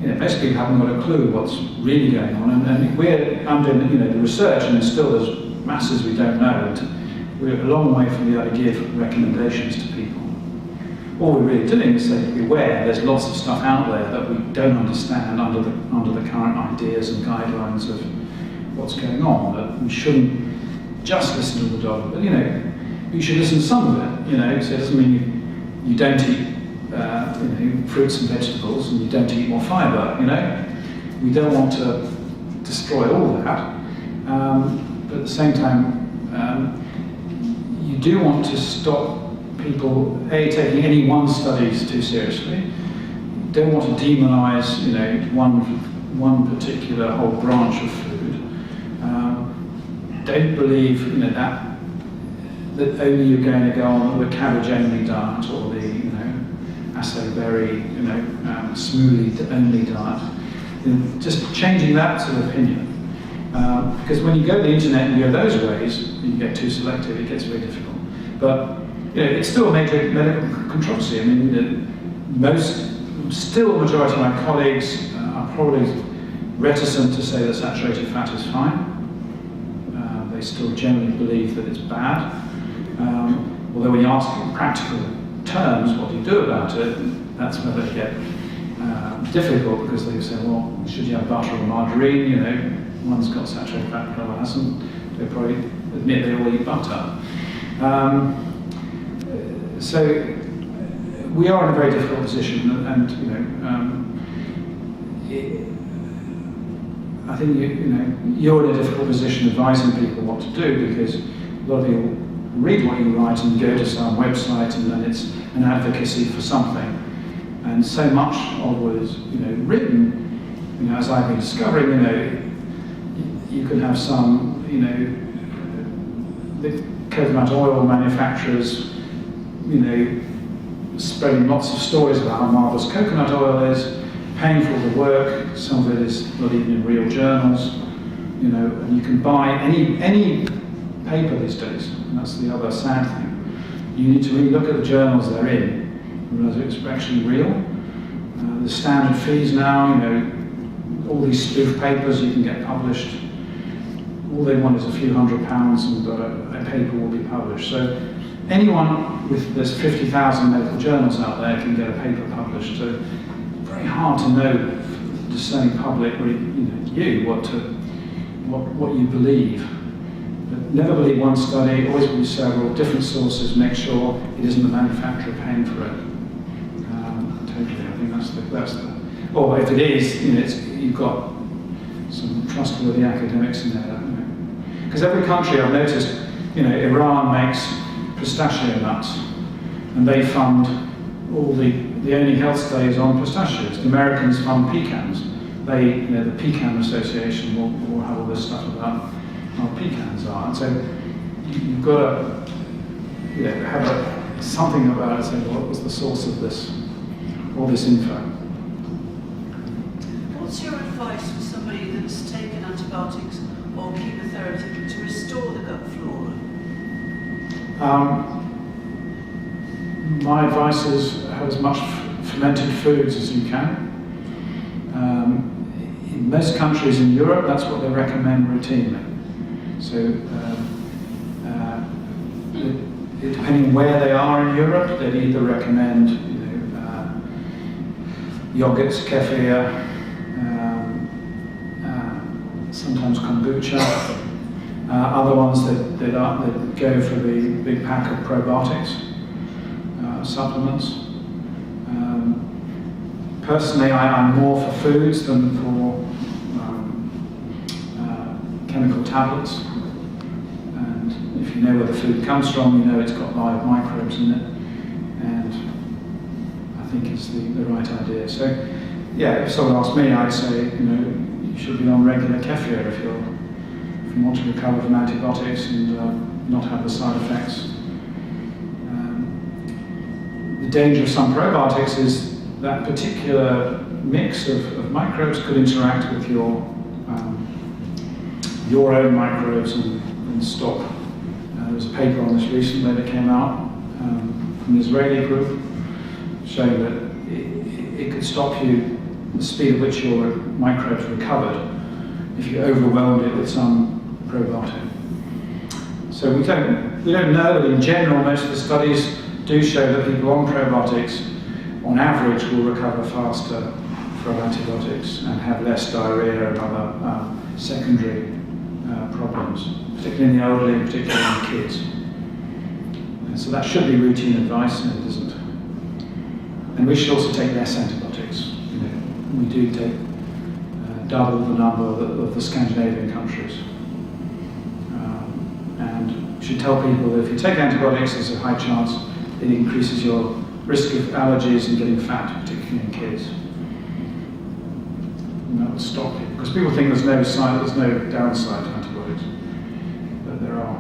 You know, most people haven't got a clue what's really going on, and I'm doing, you know, the research, and there's masses we don't know, and we're a long way from being able to give recommendations to people. All we're really doing is saying, beware, there's lots of stuff out there that we don't understand under the current ideas and guidelines of what's going on, that we shouldn't just listen to the dog, but, you know, you should listen to some of it, you know, so it doesn't mean you don't eat you know, fruits and vegetables and you don't eat more fibre, you know. We don't want to destroy all that, but at the same time, you do want to stop people, taking any one studies too seriously. You don't want to demonise, you know, one particular whole branch of food. Don't believe, you know, that that only you're going to go on the cabbage-only diet or the, acai berry, smoothie-only diet. And just changing that sort of opinion. Because when you go to the internet and you go those ways, you get too selective, it gets very difficult. But it's still a major medical controversy. I mean, still the majority of my colleagues are probably reticent to say that saturated fat is fine. They still generally believe that it's bad. Although when you ask in practical terms, what do you do about it, that's where they get difficult, because they say, well, should you have butter or margarine? One's got saturated fat, the other hasn't. They probably admit they all eat butter. So we are in a very difficult position, and I think you're in a difficult position advising people what to do, because a lot of people read what you write and go to some website, and then it's an advocacy for something. And so much of what is written, as I've been discovering, you can have some, the coconut oil manufacturers, spreading lots of stories about how marvelous coconut oil is, paying for all the work. Some of it is not even in real journals, and you can buy any paper these days, and that's the other sad thing. You need to really look at the journals they're in, and realize it's actually real. The standard fees now, all these spoof papers you can get published. All they want is a few £100 and a paper will be published. So anyone there's 50,000 medical journals out there can get a paper published. So very hard to know for the discerning public, or what you believe. But never believe one study, always believe several different sources, make sure it isn't the manufacturer paying for it. Totally, I think that's the or if it is, you've got some trustworthy academics in there. Because every country, I've noticed, Iran makes pistachio nuts, and they fund all the only health studies on pistachios. The Americans fund pecans. The Pecan Association will have all this stuff about how pecans are. And so you've got to have something about it, saying what was the source of all this info. What's your advice for somebody that's taken antibiotics or chemotherapy to restore the gut flora? My advice is have as much fermented foods as you can. In most countries in Europe, that's what they recommend routinely. So, depending on where they are in Europe, they'd either recommend yogurts, kefir, sometimes kombucha. Other ones that go for the big pack of probiotics supplements. Personally, I'm more for foods than for chemical tablets. And if you know where the food comes from, it's got live microbes in it. And I think it's the right idea. So, if someone asked me, I'd say, you should be on regular kefir if you want to recover from antibiotics and not have the side effects. The danger of some probiotics is that particular mix of microbes could interact with your own microbes and stop. There was a paper on this recently that came out from an Israeli group showing that it could stop the speed at which your microbes recovered if you overwhelmed it with some probiotic. So we don't know, but in general most of the studies do show that people on probiotics on average will recover faster from antibiotics and have less diarrhea and other secondary problems, particularly in the elderly and particularly in kids. And so that should be routine advice, and it isn't. And we should also take less antibiotics. We do take double the number of the Scandinavian countries. And we should tell people that if you take antibiotics, there's a high chance it increases your risk of allergies and getting fat, particularly in kids. And that will stop it. Because people think there's no downside to antibiotics, but there are.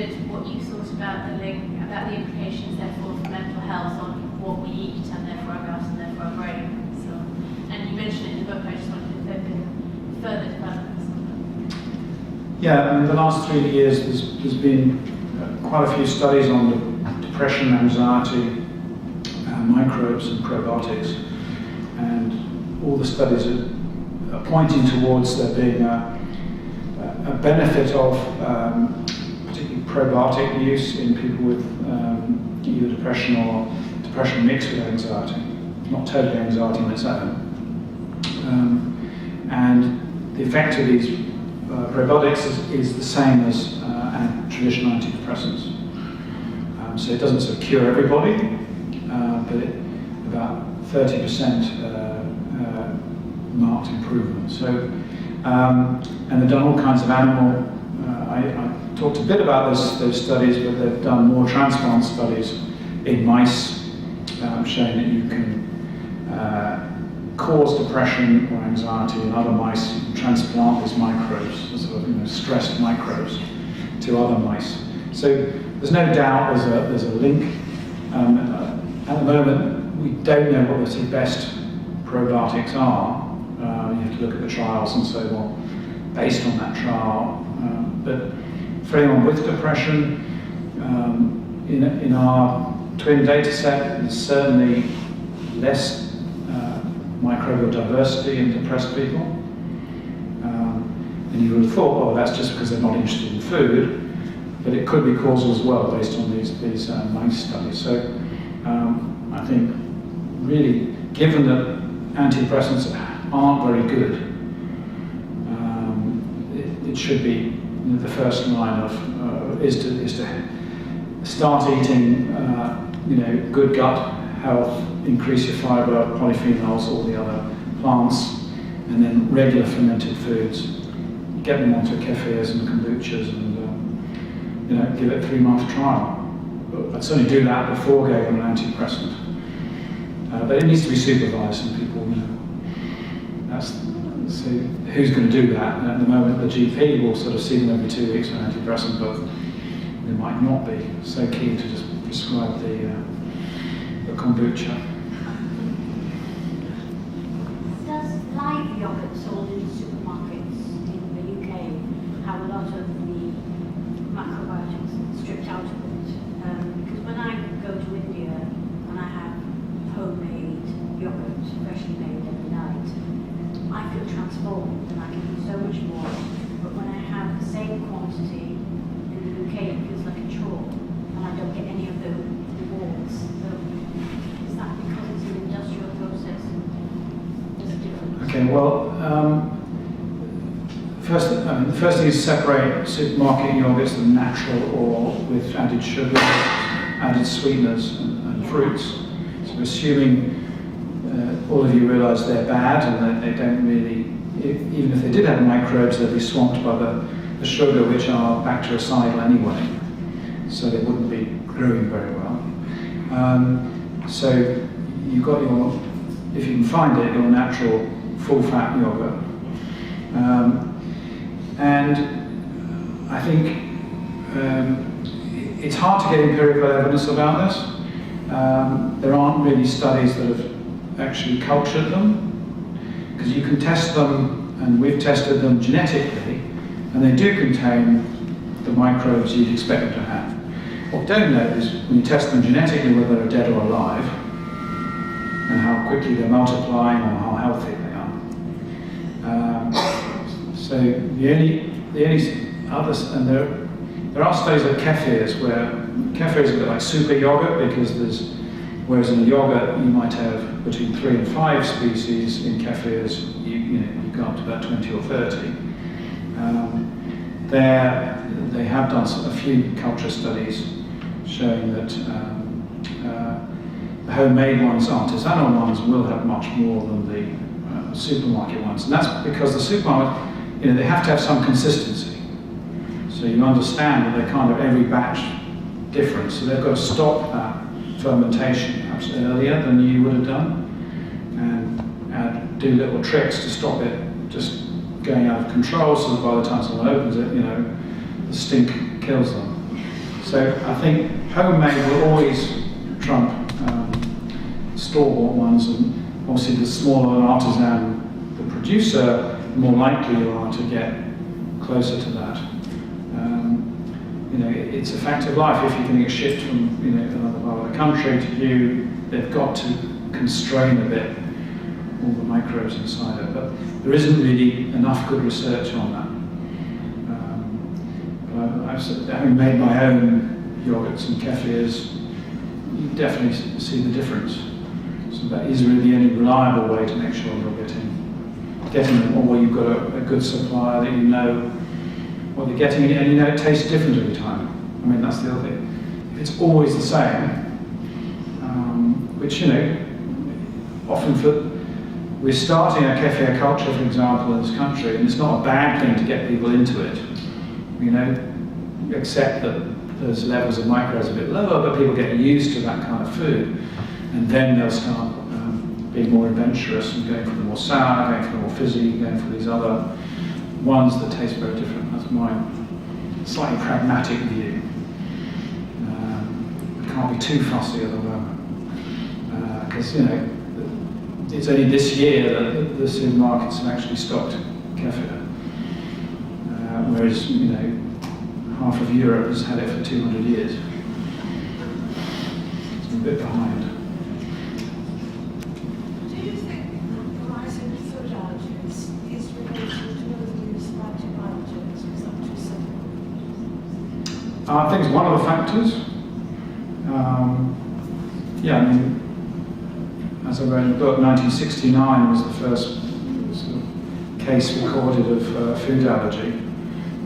wondered what you thought about the link, about the implications therefore for mental health on what we eat and therefore our gut and therefore our brain. So, and you mentioned it in the book, I just wondered if there had been further developments on that. Yeah, in the last 3 years there's been quite a few studies on depression, anxiety, microbes and probiotics, and all the studies are pointing towards there being a benefit of particularly probiotic use in people with either depression or depression mixed with anxiety, not totally anxiety on its own. And the effect of these probiotics is the same as traditional antidepressants. So it doesn't sort of cure everybody, but about 30% marked improvement. So, and they've done all kinds of animal. I talked a bit about those studies, but they've done more transplant studies in mice, showing that you can cause depression or anxiety in other mice. You can transplant these microbes, sort of stressed microbes, to other mice. So there's no doubt there's a link. At the moment, we don't know what the sort of best probiotics are. You have to look at the trials and say, well, based on that trial. But for anyone with depression, in our twin data set, there's certainly less microbial diversity in depressed people. And you would have thought, well, that's just because they're not interested in food, but it could be causal as well based on these mice studies. So I think really, given that antidepressants aren't very good, it should be the first line of is to start eating good gut health, increase your fibre, polyphenols, all the other plants, and then regular fermented foods. Get them onto kefirs and kombuchas, and give it a 3-month trial. I'd certainly do that before going on an antidepressant. But it needs to be supervised, and people so who's going to do that? And at the moment, the GP will sort of see them every 2 weeks on antidepressant, but they might not be so keen to just prescribe the kombucha. Does live yogurt sold in supermarkets in the UK have a lot of the macrobiotics stripped out of it? Because when I go to India and I have homemade yogurt, freshly made every night, I feel transformed and I can do so much more. But when I have the same quantity in the UK, it feels like a chore, and I don't get any of the rewards. So is that because it's an industrial process? There's a difference. Okay, well, the first thing is separate supermarket yogurts that are natural or with added sugar, added sweeteners and fruits. So assuming all of you realise they're bad and that they don't really, even if they did have microbes, they'd be swamped by the sugar, which are bactericidal anyway, so they wouldn't be growing very well. So you've got if you can find it, your natural full-fat yogurt. And I think it's hard to get empirical evidence about this. There aren't really studies that have actually cultured them, because you can test them, and we've tested them genetically, and they do contain the microbes you'd expect them to have. What we don't know is when you test them genetically whether they're dead or alive, and how quickly they're multiplying or how healthy they are. So the only others, and there are studies like kefirs, where kefir is a bit like super yogurt, because whereas in a yogurt you might have between 3 and 5 species, in kefirs you go up to about 20 or 30. They have done a few culture studies showing that the homemade ones, artisanal ones, will have much more than the supermarket ones, and that's because the supermarket, they have to have some consistency. So you understand that they're kind of every batch different, so they've got to stop that fermentation perhaps earlier than you would have done, and do little tricks to stop it just going out of control, so that by the time someone opens it, the stink kills them. So I think homemade will always trump store-bought ones, and obviously the smaller an artisan, the producer, the more likely you are to get closer to that. It's a fact of life. If you're going to get shipped from another part of the country to you, they've got to constrain a bit all the microbes inside it. But there isn't really enough good research on that. Having made my own yogurts and kefirs, you definitely see the difference. So that is really the only reliable way to make sure you're getting them, or you've got a good supplier that you know what they're getting, and you know it tastes different every time. I mean, that's the other thing. If it's always the same, which, often we're starting a kefir culture, for example, in this country, and it's not a bad thing to get people into it. You accept that those levels of microbes are a bit lower, but people get used to that kind of food, and then they'll start being more adventurous and going for the more sour, going for the more fizzy, going for these other ones that taste very different. That's my slightly pragmatic view. We can't be too fussy at the moment, because it's only this year that the supermarkets have actually stocked kefir, whereas half of Europe has had it for 200 years. It's a bit behind. Do you think the rise in food allergies is related to overuse of antibiotics? Is that too simple? I think it's one of the factors. As I wrote in the book, 1969 was the first sort of case recorded of food allergy.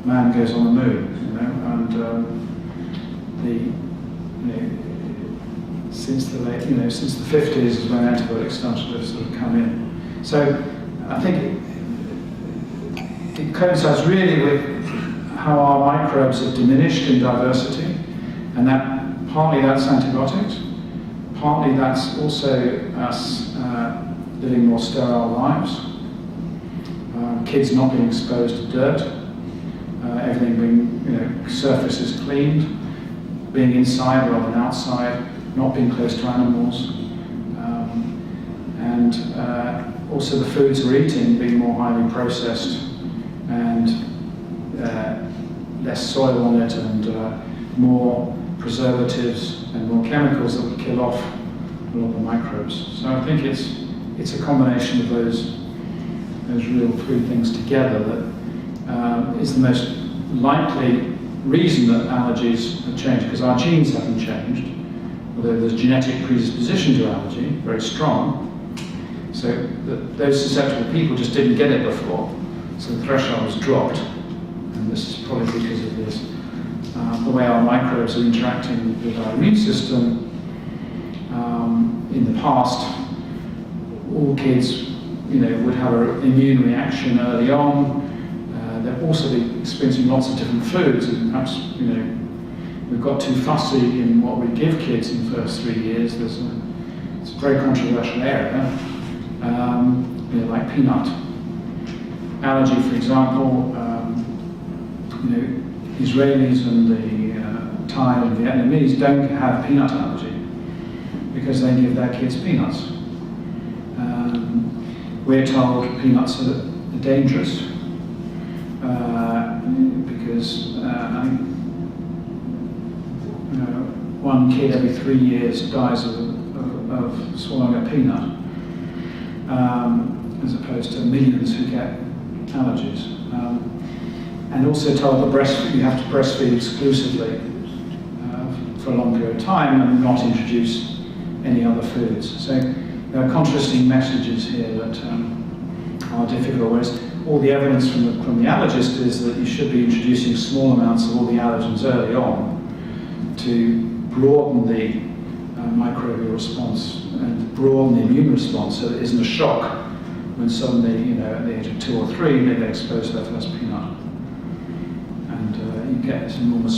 Man goes on the moon, and since the 50s is when antibiotics started to sort of come in. So I think it coincides really with how our microbes have diminished in diversity, and that partly that's antibiotics, partly that's also us living more sterile lives, kids not being exposed to dirt, everything being, surfaces cleaned, being inside rather than outside, not being close to animals, and also the foods we're eating being more highly processed and less soil on it, and more preservatives and more chemicals that would kill off a lot of the microbes. So I think it's a combination of those real three things together that is the most likely reason that allergies have changed, because our genes haven't changed, although there's genetic predisposition to allergy, very strong. So those susceptible people just didn't get it before, so the threshold was dropped, and this is probably because of this. The way our microbes are interacting with our immune system. In the past, all kids, would have an immune reaction early on. They'll also be experiencing lots of different foods, and perhaps, we've got too fussy in what we give kids in the first 3 years. It's a very controversial area, like peanut allergy, for example. Israelis and the Thai and Vietnamese don't have peanut allergy because they give their kids peanuts. We're told peanuts are dangerous because I think one kid every 3 years dies of swallowing a peanut, as opposed to millions who get allergies. And also told that you have to breastfeed exclusively for a long period of time and not introduce any other foods. So there are contrasting messages here that are difficult, whereas all the evidence from the allergist is that you should be introducing small amounts of all the allergens early on to broaden the microbial response and broaden the immune response, so that it isn't a shock when suddenly, at the age of 2 or 3, they get exposed to their first peanut. And you get this enormous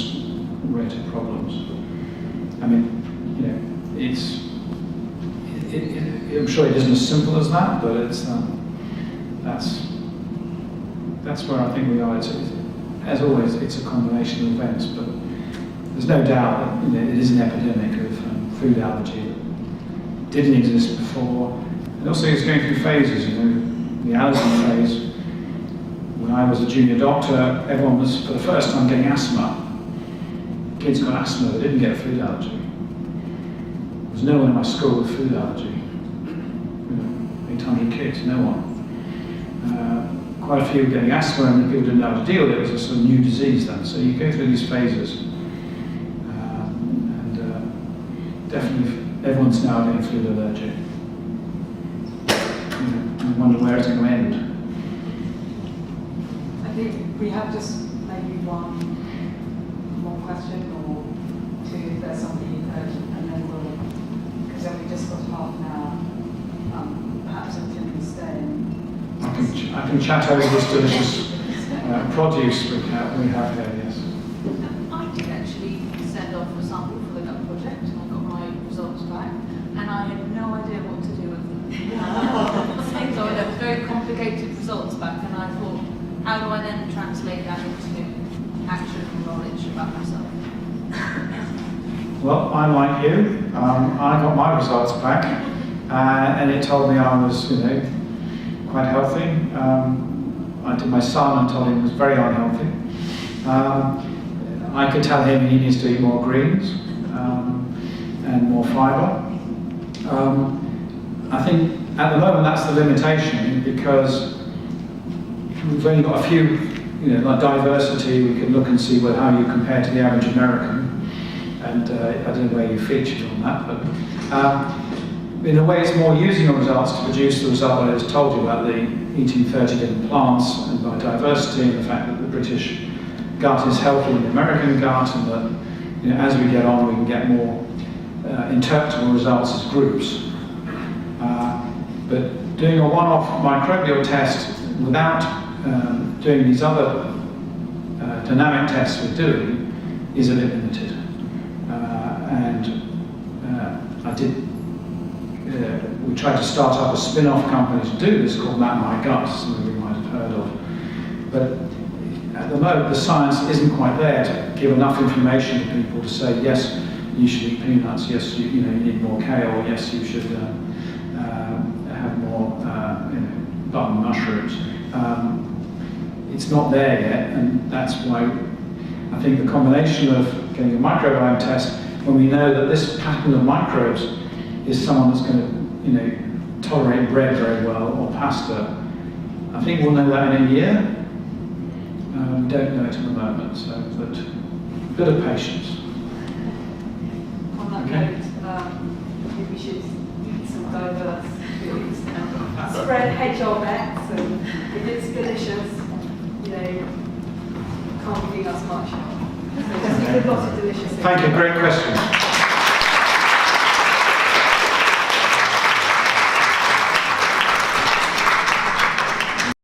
rate of problems. I mean, I'm sure it isn't as simple as that, but that's where I think we are. As always, it's a combination of events, but there's no doubt that it is an epidemic of food allergy that didn't exist before. And also it's going through phases, the allergy phase. When I was a junior doctor, everyone was, for the first time, getting asthma. Kids got asthma, they didn't get a food allergy. There was no one in my school with food allergy. 800 kids, no one. Quite a few getting asthma, and people didn't know how to deal with it. It was a sort of new disease then. So you go through these phases. Definitely, everyone's now getting food allergic. I wonder where it's going to end. I think we have just maybe one more question or two if there's something urgent, and then because then we just got half an hour, perhaps until we stay. I can chat over this delicious produce we have here, yes. I did actually send off a sample for the gut project, and I got my results back, and I had no idea what to do with them. So I had very complicated results back, and I thought, how do I then translate that into action and knowledge about myself? Well, I'm like you. I got my results back, and it told me I was, quite healthy. I did my son and told him he was very unhealthy. I could tell him he needs to eat more greens and more fibre. I think at the moment that's the limitation, because we've only got a few, like diversity. We can look and see how you compare to the average American, and I don't know where you featured on that, but in a way it's more using your results to produce the result that I just told you about the eating 30 different plants, and by diversity and the fact that the British gut is healthier than the American gut, and that as we get on we can get more interpretable results as groups. But doing a one-off microbial test without doing these other dynamic tests we're doing is a bit limited. We tried to start up a spin-off company to do this called Map My Gut, some of you might have heard of. But at the moment, the science isn't quite there to give enough information to people to say, yes, you should eat peanuts, yes, you need more kale, yes, you should have more button mushrooms. It's not there yet, and that's why I think the combination of getting a microbiome test, when we know that this pattern of microbes is someone that's going to, tolerate bread very well or pasta. I think we'll know that in a year. We don't know it at the moment, so but a bit of patience. On that note, maybe we should eat some diverse foods and spread hedgehogs, and if it's delicious, can't be us much. So just eat a lot of delicious things. Thank you, great question.